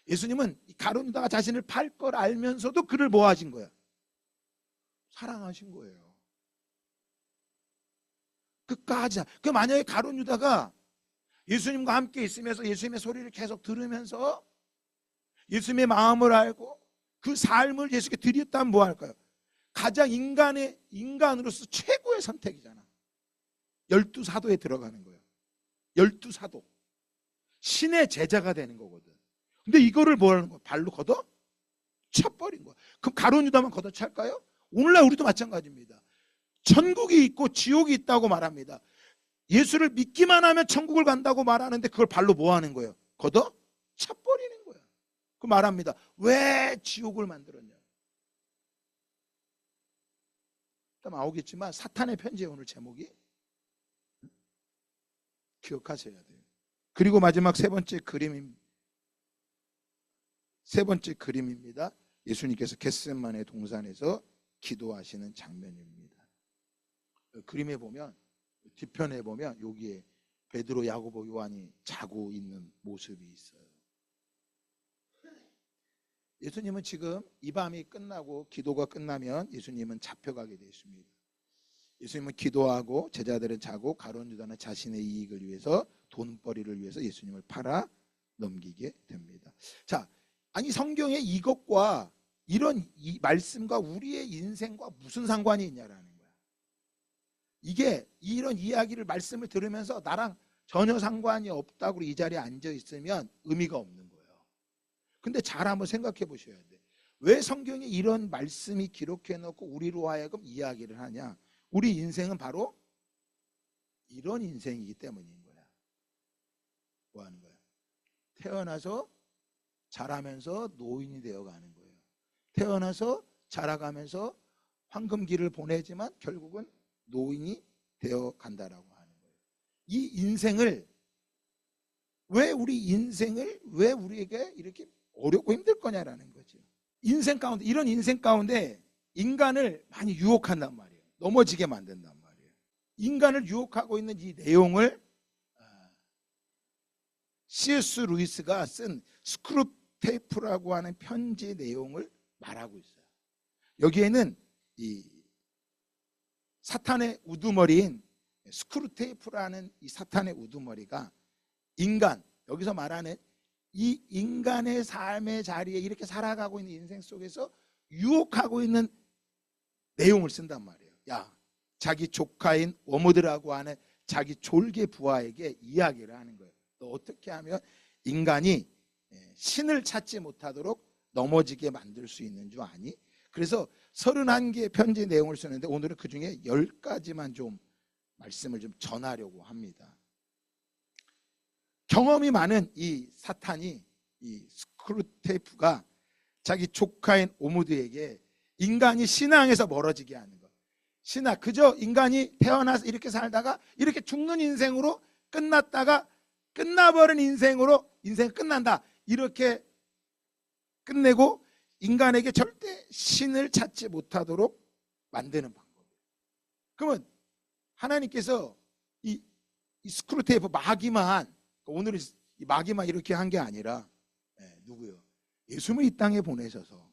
예수님은 가룟 유다가 자신을 팔 걸 알면서도 그를 뭐 하신 거야? 사랑하신 거예요. 끝까지. 그 만약에 가룟 유다가 예수님과 함께 있으면서 예수님의 소리를 계속 들으면서 예수님의 마음을 알고 그 삶을 예수께 드렸다면 뭐 할까요? 가장 인간으로서 최고의 선택이잖아. 12사도에 들어가는 거예요. 12사도. 신의 제자가 되는 거거든. 근데 이거를 뭐 하는 거야? 발로 걷어 쳐버린 거야. 그럼 가룟 유다만 걷어 찰까요? 오늘날 우리도 마찬가지입니다. 천국이 있고 지옥이 있다고 말합니다. 예수를 믿기만 하면 천국을 간다고 말하는데 그걸 발로 뭐 하는 거예요? 걷어 쳐버리는 거야. 그 말합니다. 왜 지옥을 만들었냐? 나오겠지만 사탄의 편지의 오늘 제목이 기억하셔야 돼요. 그리고 마지막 세 번째 그림입니다. 예수님께서 겟세마네 동산에서 기도하시는 장면입니다. 그림에 보면 뒤편에 보면 여기에 베드로, 야고보, 요한이 자고 있는 모습이 있어요. 예수님은 지금 이 밤이 끝나고 기도가 끝나면 예수님은 잡혀가게 되어 있습니다. 예수님은 기도하고 제자들은 자고 가룟 유다는 자신의 이익을 위해서 돈벌이를 위해서 예수님을 팔아 넘기게 됩니다. 자, 아니 성경에 이것과 이런 이 말씀과 우리의 인생과 무슨 상관이 있냐라는 거야. 이게 이런 이야기를 말씀을 들으면서 나랑 전혀 상관이 없다고 이 자리에 앉아 있으면 의미가 없는 거예요. 근데 잘 한번 생각해 보셔야 돼. 왜 성경에 이런 말씀이 기록해 놓고 우리로 하여금 이야기를 하냐? 우리 인생은 바로 이런 인생이기 때문인 거야. 뭐 하는 거야? 태어나서 자라면서 노인이 되어가는 거예요. 태어나서 자라가면서 황금기를 보내지만 결국은 노인이 되어간다라고 하는 거예요. 이 인생을 왜 우리에게 이렇게 어렵고 힘들 거냐라는 거죠. 인생 가운데, 이런 인생 가운데 인간을 많이 유혹한단 말이에요. 넘어지게 만든단 말이에요. 인간을 유혹하고 있는 이 내용을 C.S. 루이스가 쓴 스크루테이프라고 하는 편지 내용을 말하고 있어요. 여기에는 이 사탄의 우두머리인 스크루테이프라는 이 사탄의 우두머리가 인간, 여기서 말하는 이 인간의 삶의 자리에 이렇게 살아가고 있는 인생 속에서 유혹하고 있는 내용을 쓴단 말이에요. 야, 자기 조카인 워무드라고 하는 자기 졸개 부하에게 이야기를 하는 거예요. 너 어떻게 하면 인간이 신을 찾지 못하도록 넘어지게 만들 수 있는 줄 아니? 그래서 31개의 편지 내용을 쓰는데 오늘은 그 중에 10가지만 좀 말씀을 좀 전하려고 합니다. 경험이 많은 이 사탄이, 이 스크루테이프가 자기 조카인 오무드에게 인간이 신앙에서 멀어지게 하는 것. 신앙, 그저 인간이 태어나서 이렇게 살다가 이렇게 죽는 인생으로 끝났다가 끝나버린 인생으로 인생 끝난다, 이렇게 끝내고 인간에게 절대 신을 찾지 못하도록 만드는 방법이에요. 그러면 하나님께서 이 스크루테이프 마귀만, 오늘은 이 마귀만 이렇게 한 게 아니라 누구요? 예수님을 이 땅에 보내셔서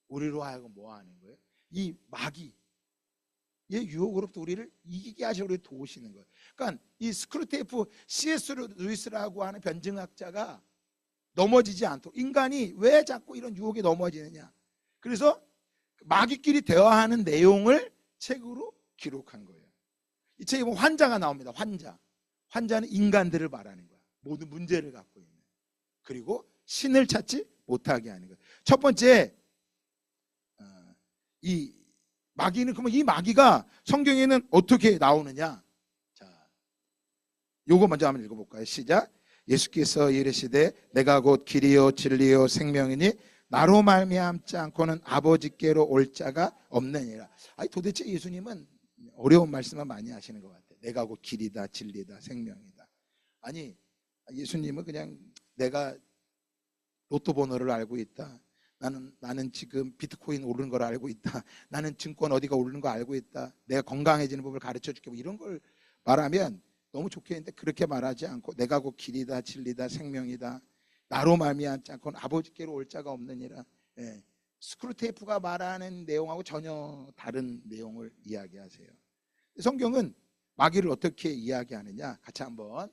우리로 하여금 뭐 하는 거예요? 이 마귀의 유혹으로부터 우리를 이기게 하셔 우리 도우시는 거예요. 그러니까 이 스크루테이프 C.S. 루이스라고 하는 변증학자가 넘어지지 않도록, 인간이 왜 자꾸 이런 유혹에 넘어지느냐, 그래서 마귀끼리 대화하는 내용을 책으로 기록한 거예요. 이 책에 보면 환자가 나옵니다. 환자는 인간들을 말하는 거야. 모든 문제를 갖고 있는. 그리고 신을 찾지 못하게 하는 거예요. 첫 번째, 이 마귀는, 그러면 이 마귀가 성경에는 어떻게 나오느냐? 자, 요거 먼저 한번 읽어볼까요? 시작. 예수께서 이르시되 내가 곧 길이요 진리요 생명이니 나로 말미암지 않고는 아버지께로 올 자가 없느니라. 아니, 도대체 예수님은 어려운 말씀만 많이 하시는 것 같아요. 내가 곧 길이다 진리다 생명이다. 아니, 예수님은 그냥 내가 로또 번호를 알고 있다, 나는 지금 비트코인 오르는 걸 알고 있다, 나는 증권 어디가 오르는 거 알고 있다, 내가 건강해지는 법을 가르쳐 줄게, 뭐 이런 걸 말하면 너무 좋겠는데 그렇게 말하지 않고 내가 곧 길이다 진리다 생명이다, 나로 말미암지 않고는 아버지께로 올 자가 없느니라. 스크루테이프가 말하는 내용하고 전혀 다른 내용을 이야기하세요. 성경은 마귀를 어떻게 이야기하느냐, 같이 한번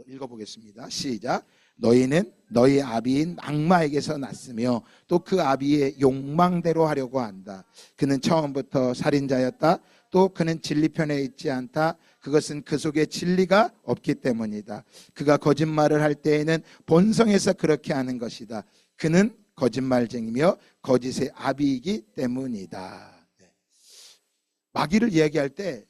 읽어보겠습니다. 시작. 너희는 너희 아비인 악마에게서 났으며 또 그 아비의 욕망대로 하려고 한다. 그는 처음부터 살인자였다. 또 그는 진리 편에 있지 않다. 그것은 그 속에 진리가 없기 때문이다. 그가 거짓말을 할 때에는 본성에서 그렇게 하는 것이다. 그는 거짓말쟁이며 거짓의 아비이기 때문이다. 마귀를 이야기할 때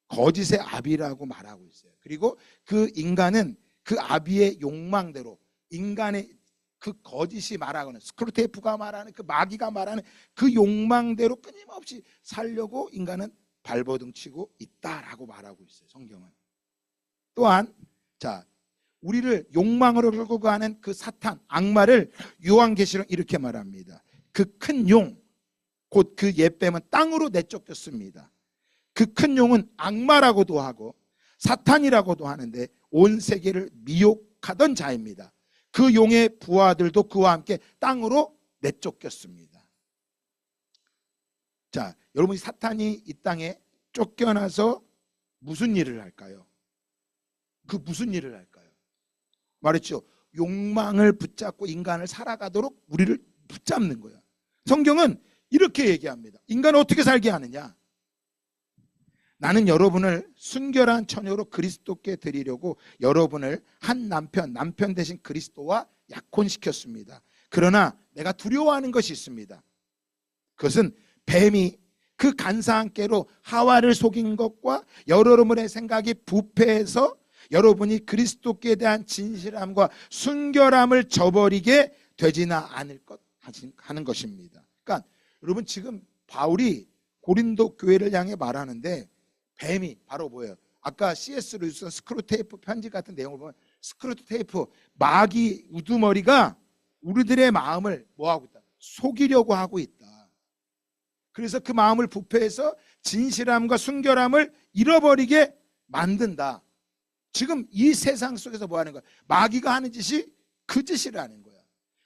거짓의 아비라고 말하고 있어요. 그리고 그 인간은 그 아비의 욕망대로, 인간의 그 거짓이 말하고는, 스크루테이프가 말하는, 그 마귀가 말하는 그 욕망대로 끊임없이 살려고 인간은 발버둥 치고 있다라고 말하고 있어요. 성경은. 또한 자, 우리를 욕망으로 끌고 가는 그 사탄, 악마를 요한계시록 이렇게 말합니다. 그 큰 용, 곧 그 옛뱀은 땅으로 내쫓겼습니다. 그 큰 용은 악마라고도 하고 사탄이라고도 하는데 온 세계를 미혹하던 자입니다. 그 용의 부하들도 그와 함께 땅으로 내쫓겼습니다. 자, 여러분, 이 사탄이 이 땅에 쫓겨나서 무슨 일을 할까요? 그 무슨 일을 할까요? 말했죠. 욕망을 붙잡고 인간을 살아가도록 우리를 붙잡는 거예요. 성경은 이렇게 얘기합니다. 인간을 어떻게 살게 하느냐? 나는 여러분을 순결한 처녀로 그리스도께 드리려고 여러분을 한 남편 대신 그리스도와 약혼시켰습니다. 그러나 내가 두려워하는 것이 있습니다. 그것은 뱀이 그 간사한 깨로 하와를 속인 것과 여러분의 생각이 부패해서 여러분이 그리스도께 대한 진실함과 순결함을 저버리게 되지는 않을 것 하는 것입니다. 그러니까 여러분 지금 바울이 고린도 교회를 향해 말하는데 뱀이 바로 뭐예요? 아까 C.S. 루이스 스크루테이프 편지 같은 내용을 보면 스크루테이프 마귀 우두머리가 우리들의 마음을 뭐하고 있다? 속이려고 하고 있다. 그래서 그 마음을 부패해서 진실함과 순결함을 잃어버리게 만든다. 지금 이 세상 속에서 뭐 하는 거야? 마귀가 하는 짓이 그 짓이라는 거야.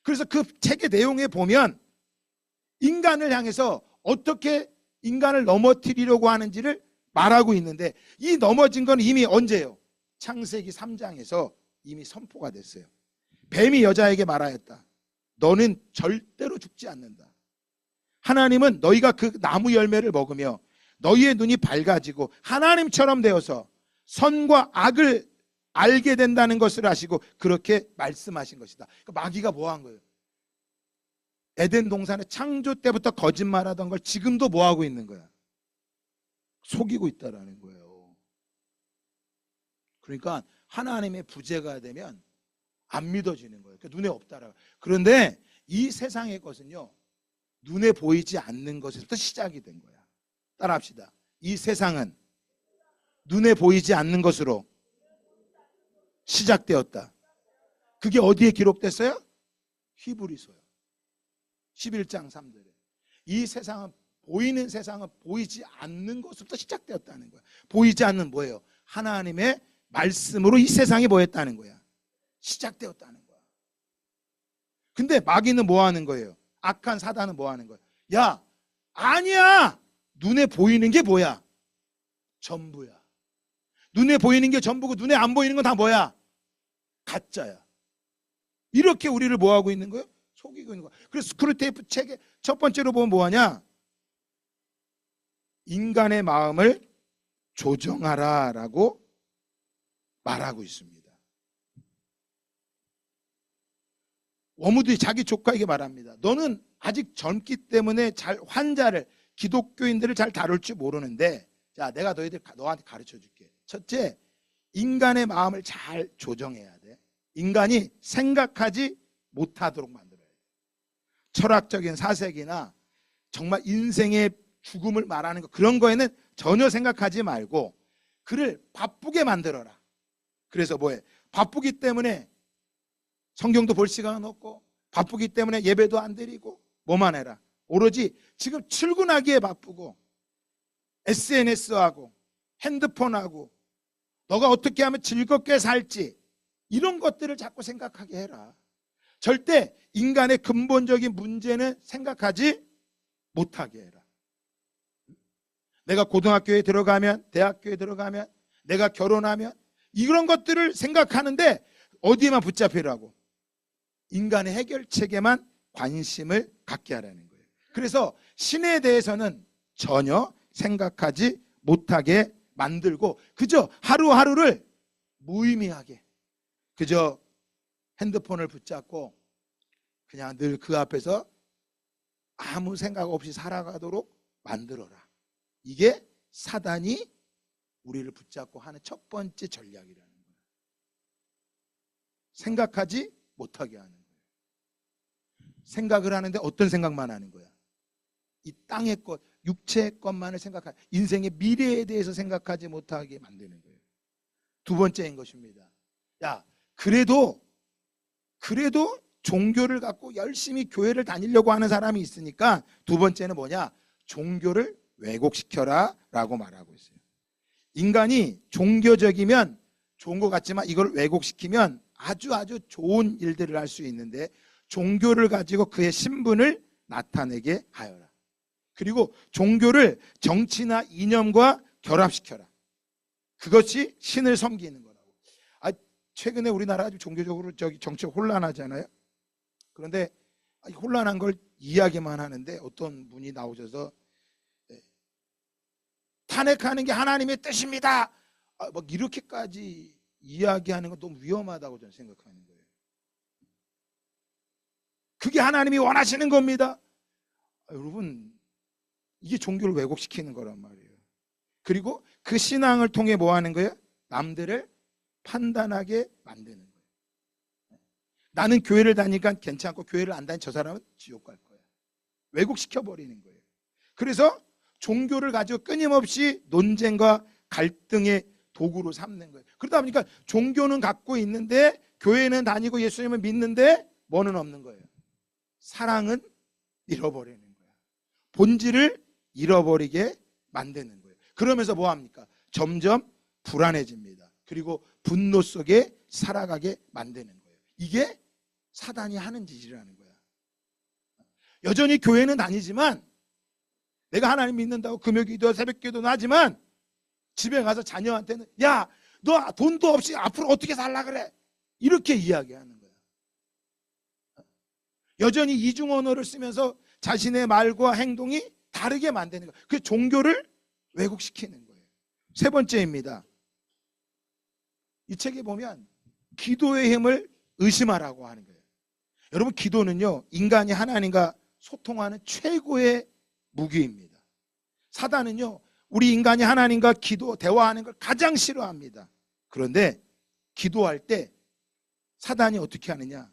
그래서 그 책의 내용에 보면 인간을 향해서 어떻게 인간을 넘어뜨리려고 하는지를 말하고 있는데 이 넘어진 건 이미 언제예요? 창세기 3장에서 이미 선포가 됐어요. 뱀이 여자에게 말하였다. 너는 절대로 죽지 않는다. 하나님은 너희가 그 나무 열매를 먹으며 너희의 눈이 밝아지고 하나님처럼 되어서 선과 악을 알게 된다는 것을 아시고 그렇게 말씀하신 것이다. 그러니까 마귀가 뭐 한 거예요? 에덴 동산의 창조 때부터 거짓말하던 걸 지금도 뭐 하고 있는 거야? 속이고 있다라는 거예요. 그러니까 하나님의 부재가 되면 안 믿어지는 거예요. 그러니까 눈에 없다라. 그런데 이 세상의 것은요, 눈에 보이지 않는 것에서부터 시작이 된 거야. 따라합시다. 이 세상은 눈에 보이지 않는 것으로 시작되었다. 그게 어디에 기록됐어요? 히브리서요. 11장 3절에. 이 세상은 보이는 세상은 보이지 않는 것부터 시작되었다는 거야. 보이지 않는 뭐예요? 하나님의 말씀으로 이 세상이 뭐였다는 거야? 시작되었다는 거야. 근데 마귀는 뭐 하는 거예요? 악한 사단은 뭐 하는 거야? 야, 아니야! 눈에 보이는 게 뭐야? 전부야. 눈에 보이는 게 전부고 눈에 안 보이는 건 다 뭐야? 가짜야. 이렇게 우리를 뭐 하고 있는 거예요? 속이고 있는 거야. 그래서 스크루테이프 책의 첫 번째로 보면 뭐하냐? 인간의 마음을 조정하라 라고 말하고 있습니다. 워무드의 자기 조카에게 말합니다. 너는 아직 젊기 때문에 잘 환자를, 기독교인들을 잘 다룰 줄 모르는데, 자, 내가 너한테 가르쳐 줄게. 첫째, 인간의 마음을 잘 조정해야 돼. 인간이 생각하지 못하도록 만들어야 돼. 철학적인 사색이나 정말 인생의 죽음을 말하는 거, 그런 거에는 전혀 생각하지 말고 그를 바쁘게 만들어라. 그래서 뭐해? 바쁘기 때문에 성경도 볼 시간은 없고, 바쁘기 때문에 예배도 안 드리고, 뭐만 해라? 오로지 지금 출근하기에 바쁘고, SNS하고 핸드폰하고 너가 어떻게 하면 즐겁게 살지, 이런 것들을 자꾸 생각하게 해라. 절대 인간의 근본적인 문제는 생각하지 못하게 해라. 내가 고등학교에 들어가면, 대학교에 들어가면, 내가 결혼하면, 이런 것들을 생각하는데 어디에만 붙잡히라고? 인간의 해결책에만 관심을 갖게 하라는 거예요. 그래서 신에 대해서는 전혀 생각하지 못하게 만들고 그저 하루하루를 무의미하게 그저 핸드폰을 붙잡고 그냥 늘 그 앞에서 아무 생각 없이 살아가도록 만들어라. 이게 사단이 우리를 붙잡고 하는 첫 번째 전략이라는 거예요. 생각하지 못하게 하는 거예요. 생각을 하는데 어떤 생각만 하는 거야? 이 땅의 것, 육체의 것만을 생각하는, 인생의 미래에 대해서 생각하지 못하게 만드는 거예요. 두 번째인 것입니다. 야, 그래도 종교를 갖고 열심히 교회를 다니려고 하는 사람이 있으니까 두 번째는 뭐냐? 종교를 왜곡시켜라 라고 말하고 있어요. 인간이 종교적이면 좋은 것 같지만 이걸 왜곡시키면 아주 좋은 일들을 할 수 있는데, 종교를 가지고 그의 신분을 나타내게 하여라. 그리고 종교를 정치나 이념과 결합시켜라. 그것이 신을 섬기는 거라고. 최근에 우리나라 아주 종교적으로 정치가 혼란하잖아요. 그런데 혼란한 걸 이야기만 하는데 어떤 분이 나오셔서 탄핵하는 게 하나님의 뜻입니다. 막 이렇게까지 이야기하는 건 너무 위험하다고 저는 생각하는 거예요. 그게 하나님이 원하시는 겁니다. 여러분, 이게 종교를 왜곡시키는 거란 말이에요. 그리고 그 신앙을 통해 뭐 하는 거예요? 남들을 판단하게 만드는 거예요. 나는 교회를 다니니까 괜찮고 교회를 안 다니 저 사람은 지옥 갈 거야. 왜곡시켜버리는 거예요. 그래서 종교를 가지고 끊임없이 논쟁과 갈등의 도구로 삼는 거예요. 그러다 보니까 종교는 갖고 있는데 교회는 다니고 예수님을 믿는데 뭐는 없는 거예요? 사랑은 잃어버리는 거예요. 본질을 잃어버리게 만드는 거예요. 그러면서 뭐 합니까? 점점 불안해집니다. 그리고 분노 속에 살아가게 만드는 거예요. 이게 사단이 하는 짓이라는 거야. 여전히 교회는 다니지만 내가 하나님 믿는다고 금요기도 새벽기도는 하지만 집에 가서 자녀한테는 야, 너 돈도 없이 앞으로 어떻게 살라 그래? 이렇게 이야기하는 거야. 여전히 이중 언어를 쓰면서 자신의 말과 행동이 다르게 만드는 거예요. 그 종교를 왜곡시키는 거예요. 세 번째입니다. 이 책에 보면 기도의 힘을 의심하라고 하는 거예요. 여러분, 기도는요, 인간이 하나님과 소통하는 최고의 무기입니다. 사단은요, 우리 인간이 하나님과 대화하는 걸 가장 싫어합니다. 그런데 기도할 때 사단이 어떻게 하느냐?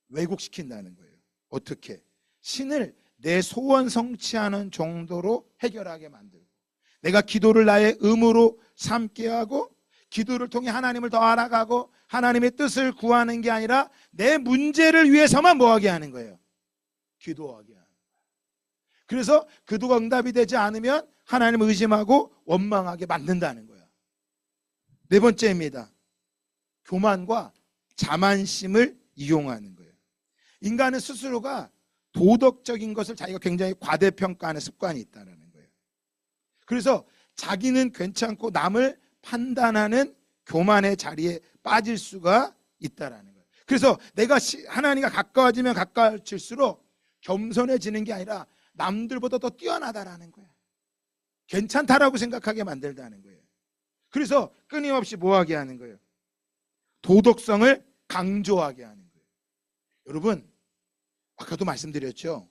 왜곡시킨다는 거예요. 어떻게? 신을 내 소원 성취하는 정도로 해결하게 만들고, 내가 기도를 나의 의무로 삼게 하고, 기도를 통해 하나님을 더 알아가고 하나님의 뜻을 구하는 게 아니라 내 문제를 위해서만 뭐하게 하는 거예요? 기도하게 하는 거예요. 그래서 기도가 응답이 되지 않으면 하나님을 의심하고 원망하게 만든다는 거예요. 네 번째입니다. 교만과 자만심을 이용하는 거예요. 인간은 스스로가 도덕적인 것을 자기가 굉장히 과대평가하는 습관이 있다는 거예요. 그래서 자기는 괜찮고 남을 판단하는 교만의 자리에 빠질 수가 있다는 거예요. 그래서 내가 하나님과 가까워지면 가까워질수록 겸손해지는 게 아니라 남들보다 더 뛰어나다라는 거예요. 괜찮다라고 생각하게 만들다는 거예요. 그래서 끊임없이 뭐하게 하는 거예요? 도덕성을 강조하게 하는 거예요. 여러분, 아까도 말씀드렸죠.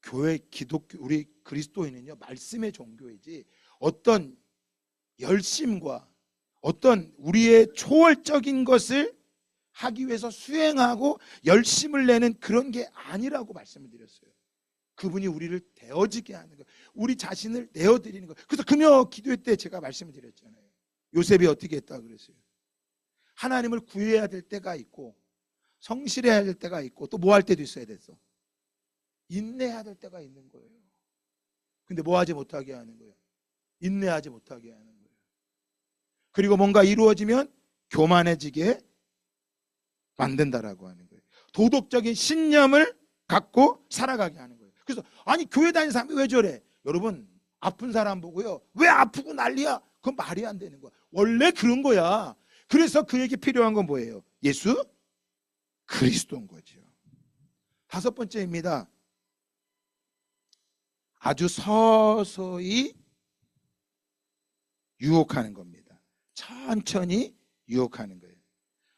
교회, 기독교, 우리 그리스도인은요, 말씀의 종교이지 어떤 열심과 어떤 우리의 초월적인 것을 하기 위해서 수행하고 열심을 내는 그런 게 아니라고 말씀을 드렸어요. 그분이 우리를 되어지게 하는 거예요. 우리 자신을 내어드리는 거예요. 그래서 금요 기도회 때 제가 말씀을 드렸잖아요. 요셉이 어떻게 했다 그랬어요? 하나님을 구해야 될 때가 있고 성실해야 될 때가 있고 또 뭐 할 때도 있어야 됐어. 인내해야 될 때가 있는 거예요. 근데 뭐 하지 못하게 하는 거예요? 인내하지 못하게 하는 거예요. 그리고 뭔가 이루어지면 교만해지게 만든다라고 하는 거예요. 도덕적인 신념을 갖고 살아가게 하는 거예요. 그래서 아니 교회 다니는 사람이 왜 저래? 여러분, 아픈 사람 보고요, 왜 아프고 난리야? 그건 말이 안 되는 거야. 원래 그런 거야. 그래서 그에게 필요한 건 뭐예요? 예수 그리스도인 거죠. 다섯 번째입니다. 아주 서서히 유혹하는 겁니다. 천천히 유혹하는 거예요.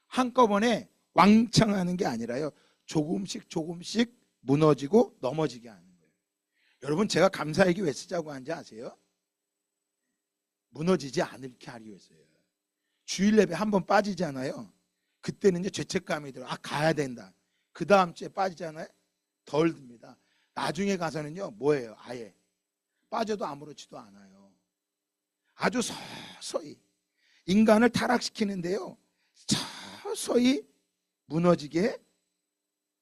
한꺼번에 왕창 하는 게 아니라요, 조금씩 조금씩 무너지고 넘어지게 하는 거예요. 여러분, 제가 감사일기 왜 쓰자고 하는지 아세요? 무너지지 않게 하기 위해서요. 주일 예배 한 번 빠지잖아요. 그때는 이제 죄책감이 들어요. 아, 가야 된다. 그 다음 주에 빠지잖아요. 덜 듭니다. 나중에 가서는요, 뭐예요? 아예 빠져도 아무렇지도 않아요. 아주 서서히 인간을 타락시키는데요, 서서히 무너지게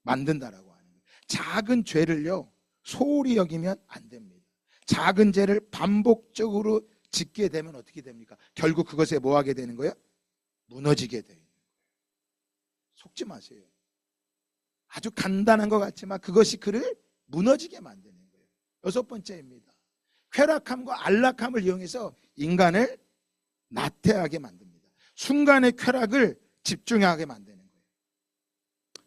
만든다라고 하는 거예요. 작은 죄를요, 소홀히 여기면 안 됩니다. 작은 죄를 반복적으로 짓게 되면 어떻게 됩니까? 결국 그것에 뭐 하게 되는 거예요? 무너지게 되는 거예요. 속지 마세요. 아주 간단한 것 같지만 그것이 그를 무너지게 만드는 거예요. 여섯 번째입니다. 쾌락함과 안락함을 이용해서 인간을 나태하게 만듭니다. 순간의 쾌락을 집중하게 만드는 거예요.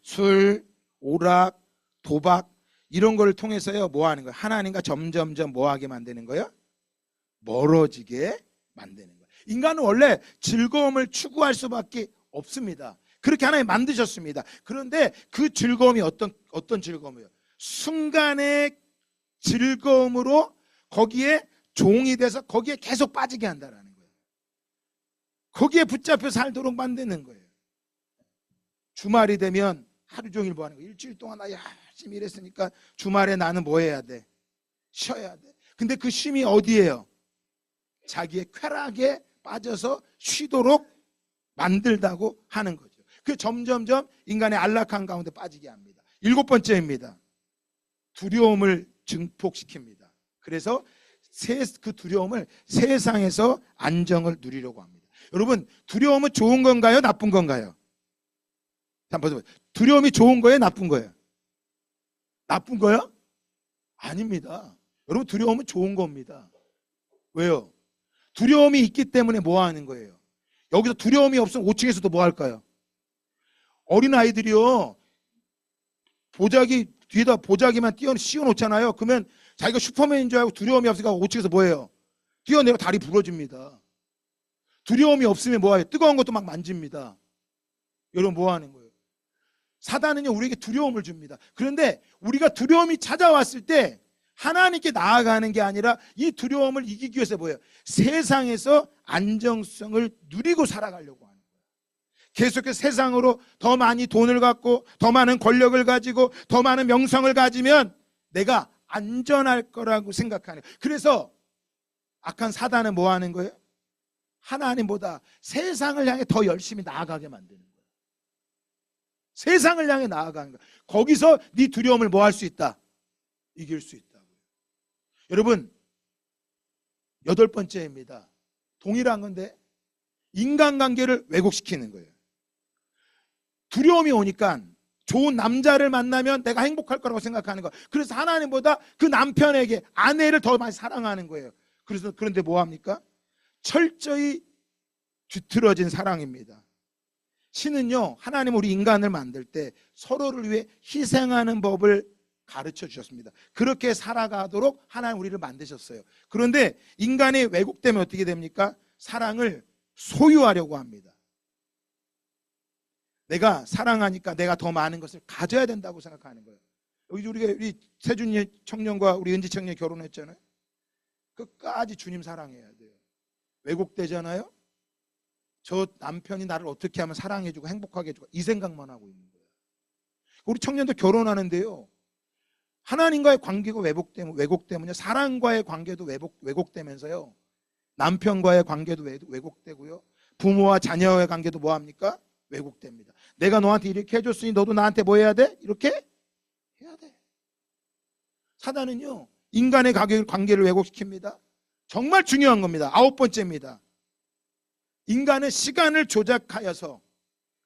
술, 오락, 도박 이런 걸 통해서요, 뭐 하는 거예요? 하나님과 점점점 뭐 하게 만드는 거예요? 멀어지게 만드는 거예요. 인간은 원래 즐거움을 추구할 수밖에 없습니다. 그렇게 하나님 만드셨습니다. 그런데 그 즐거움이 어떤 즐거움이에요? 순간의 즐거움으로 거기에 종이 돼서 거기에 계속 빠지게 한다라는 거예요. 거기에 붙잡혀 살도록 만드는 거예요. 주말이 되면 하루 종일 뭐 하는 거예요? 일주일 동안 나 열심히 일했으니까 주말에 나는 뭐 해야 돼? 쉬어야 돼. 근데 그 쉼이 어디예요? 자기의 쾌락에 빠져서 쉬도록 만들다고 하는 거죠. 그 점점점 인간의 안락한 가운데 빠지게 합니다. 7번째입니다. 두려움을 증폭시킵니다. 그래서 그 두려움을 세상에서 안정을 누리려고 합니다. 여러분, 두려움은 좋은 건가요? 나쁜 건가요? 한번 두려움이 좋은 거예요? 나쁜 거예요? 나쁜 거요? 아닙니다. 여러분, 두려움은 좋은 겁니다. 왜요? 두려움이 있기 때문에 뭐 하는 거예요? 여기서 두려움이 없으면 5층에서도 뭐 할까요? 어린아이들이요, 뒤에다 보자기만 씌워놓잖아요. 그러면 자기가 슈퍼맨인 줄 알고 두려움이 없으니까 5층에서 뭐 해요? 뛰어내려 다리 부러집니다. 두려움이 없으면 뭐 해요? 뜨거운 것도 막 만집니다. 여러분, 뭐 하는 거예요? 사단은요, 우리에게 두려움을 줍니다. 그런데 우리가 두려움이 찾아왔을 때 하나님께 나아가는 게 아니라 이 두려움을 이기기 위해서 뭐예요? 세상에서 안정성을 누리고 살아가려고 하는 거예요. 계속해서 세상으로 더 많이 돈을 갖고 더 많은 권력을 가지고 더 많은 명성을 가지면 내가 안전할 거라고 생각하는 거예요. 그래서 악한 사단은 뭐 하는 거예요? 하나님보다 세상을 향해 더 열심히 나아가게 만드는 거예요. 세상을 향해 나아가는 거예요. 거기서 네 두려움을 뭐 할 수 있다? 이길 수 있다고요. 여러분, 8번째입니다. 동일한 건데 인간관계를 왜곡시키는 거예요. 두려움이 오니까 좋은 남자를 만나면 내가 행복할 거라고 생각하는 거예요. 그래서 하나님보다 그 남편에게 아내를 더 많이 사랑하는 거예요. 그런데 뭐 합니까? 철저히 뒤틀어진 사랑입니다. 신은요, 하나님 우리 인간을 만들 때 서로를 위해 희생하는 법을 가르쳐 주셨습니다. 그렇게 살아가도록 하나님 우리를 만드셨어요. 그런데 인간이 왜곡되면 어떻게 됩니까? 사랑을 소유하려고 합니다. 내가 사랑하니까 내가 더 많은 것을 가져야 된다고 생각하는 거예요. 여기 우리 세준이 청년과 우리 은지 청년이 결혼했잖아요. 끝까지 주님 사랑해야 돼요. 왜곡되잖아요. 저 남편이 나를 어떻게 하면 사랑해주고 행복하게 해주고 이 생각만 하고 있는 거예요. 우리 청년들 결혼하는데요, 하나님과의 관계가 왜곡되면요, 사랑과의 관계도 왜곡되면서요, 남편과의 관계도 왜곡되고요, 부모와 자녀의 관계도 뭐합니까? 왜곡됩니다. 내가 너한테 이렇게 해줬으니 너도 나한테 뭐 해야 돼? 이렇게 해야 돼. 사단은요, 인간의 관계를 왜곡시킵니다. 정말 중요한 겁니다. 9번째입니다. 인간은 시간을 조작하여서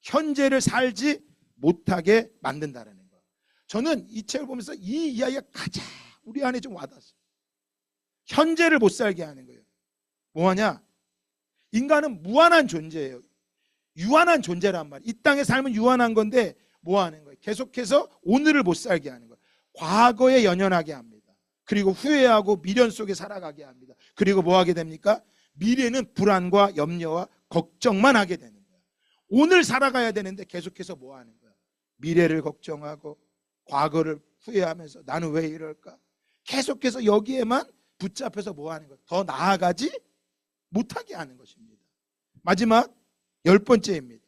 현재를 살지 못하게 만든다는 거예요. 저는 이 책을 보면서 이 이야기가 가장 우리 안에 좀 와닿았어요. 현재를 못 살게 하는 거예요. 뭐하냐? 인간은 무한한 존재예요. 유한한 존재란 말이에요. 이 땅에 삶은 유한한 건데 뭐 하는 거예요? 계속해서 오늘을 못 살게 하는 거예요. 과거에 연연하게 합니다. 그리고 후회하고 미련 속에 살아가게 합니다. 그리고 뭐 하게 됩니까? 미래는 불안과 염려와 걱정만 하게 되는 거예요. 오늘 살아가야 되는데 계속해서 뭐 하는 거예요? 미래를 걱정하고 과거를 후회하면서 나는 왜 이럴까? 계속해서 여기에만 붙잡혀서 뭐 하는 거예요? 더 나아가지 못하게 하는 것입니다. 마지막 10번째입니다.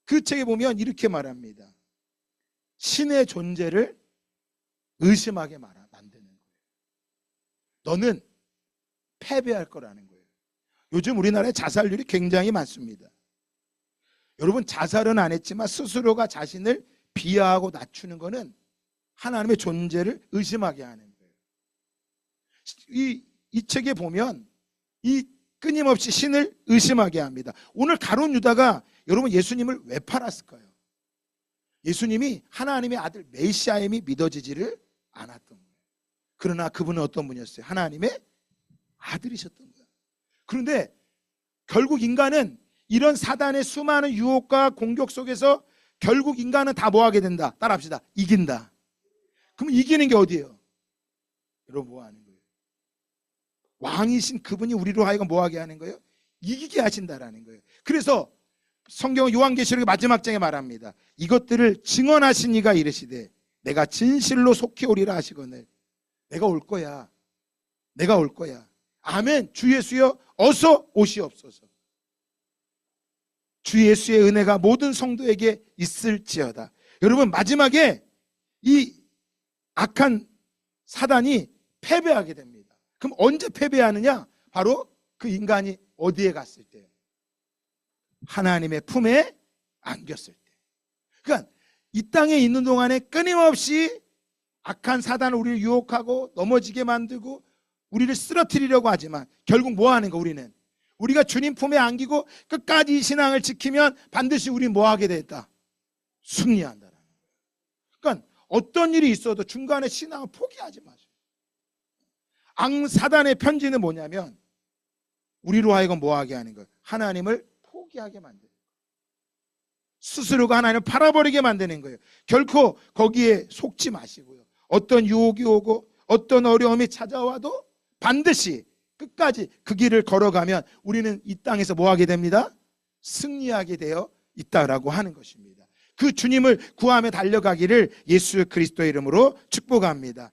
그 책에 보면 이렇게 말합니다. 신의 존재를 의심하게 만드는 거예요. 너는 패배할 거라는 거예요. 요즘 우리나라에 자살률이 굉장히 많습니다. 여러분, 자살은 안 했지만 스스로가 자신을 비하하고 낮추는 것은 하나님의 존재를 의심하게 하는 거예요. 이 책에 보면 이 끊임없이 신을 의심하게 합니다. 오늘 가룟 유다가 여러분 예수님을 왜 팔았을까요? 예수님이 하나님의 아들 메시아임이 믿어지지를 않았던 거예요. 그러나 그분은 어떤 분이었어요? 하나님의 아들이셨던 거예요. 그런데 결국 인간은 이런 사단의 수많은 유혹과 공격 속에서 결국 인간은 다 뭐 하게 된다? 따라합시다. 이긴다. 그럼 이기는 게 어디예요? 여러분, 뭐 하는 거예요? 왕이신 그분이 우리로 하여금 뭐 하게 하는 거예요? 이기게 하신다라는 거예요. 그래서 성경 요한계시록의 마지막 장에 말합니다. 이것들을 증언하신 이가 이르시되 내가 진실로 속히 오리라 하시거늘 내가 올 거야. 내가 올 거야. 아멘. 주 예수여 어서 오시옵소서. 주 예수의 은혜가 모든 성도에게 있을지어다. 여러분, 마지막에 이 악한 사단이 패배하게 됩니다. 그럼 언제 패배하느냐? 바로 그 인간이 어디에 갔을 때요? 하나님의 품에 안겼을 때. 그러니까 이 땅에 있는 동안에 끊임없이 악한 사단은 우리를 유혹하고 넘어지게 만들고 우리를 쓰러뜨리려고 하지만 결국 뭐 하는 거? 우리가 주님 품에 안기고 끝까지 이 신앙을 지키면 반드시 우리 뭐 하게 됐다? 승리한다라는 거예요. 그러니까 어떤 일이 있어도 중간에 신앙을 포기하지 마세요. 사단의 편지는 뭐냐면 우리로 하여금 뭐 하게 하는 거예요? 하나님을 포기하게 만드는 거예요. 스스로가 하나님을 팔아버리게 만드는 거예요. 결코 거기에 속지 마시고요. 어떤 유혹이 오고 어떤 어려움이 찾아와도 반드시 끝까지 그 길을 걸어가면 우리는 이 땅에서 뭐 하게 됩니다? 승리하게 되어 있다라고 하는 것입니다. 그 주님을 구하며 달려가기를 예수 그리스도의 이름으로 축복합니다.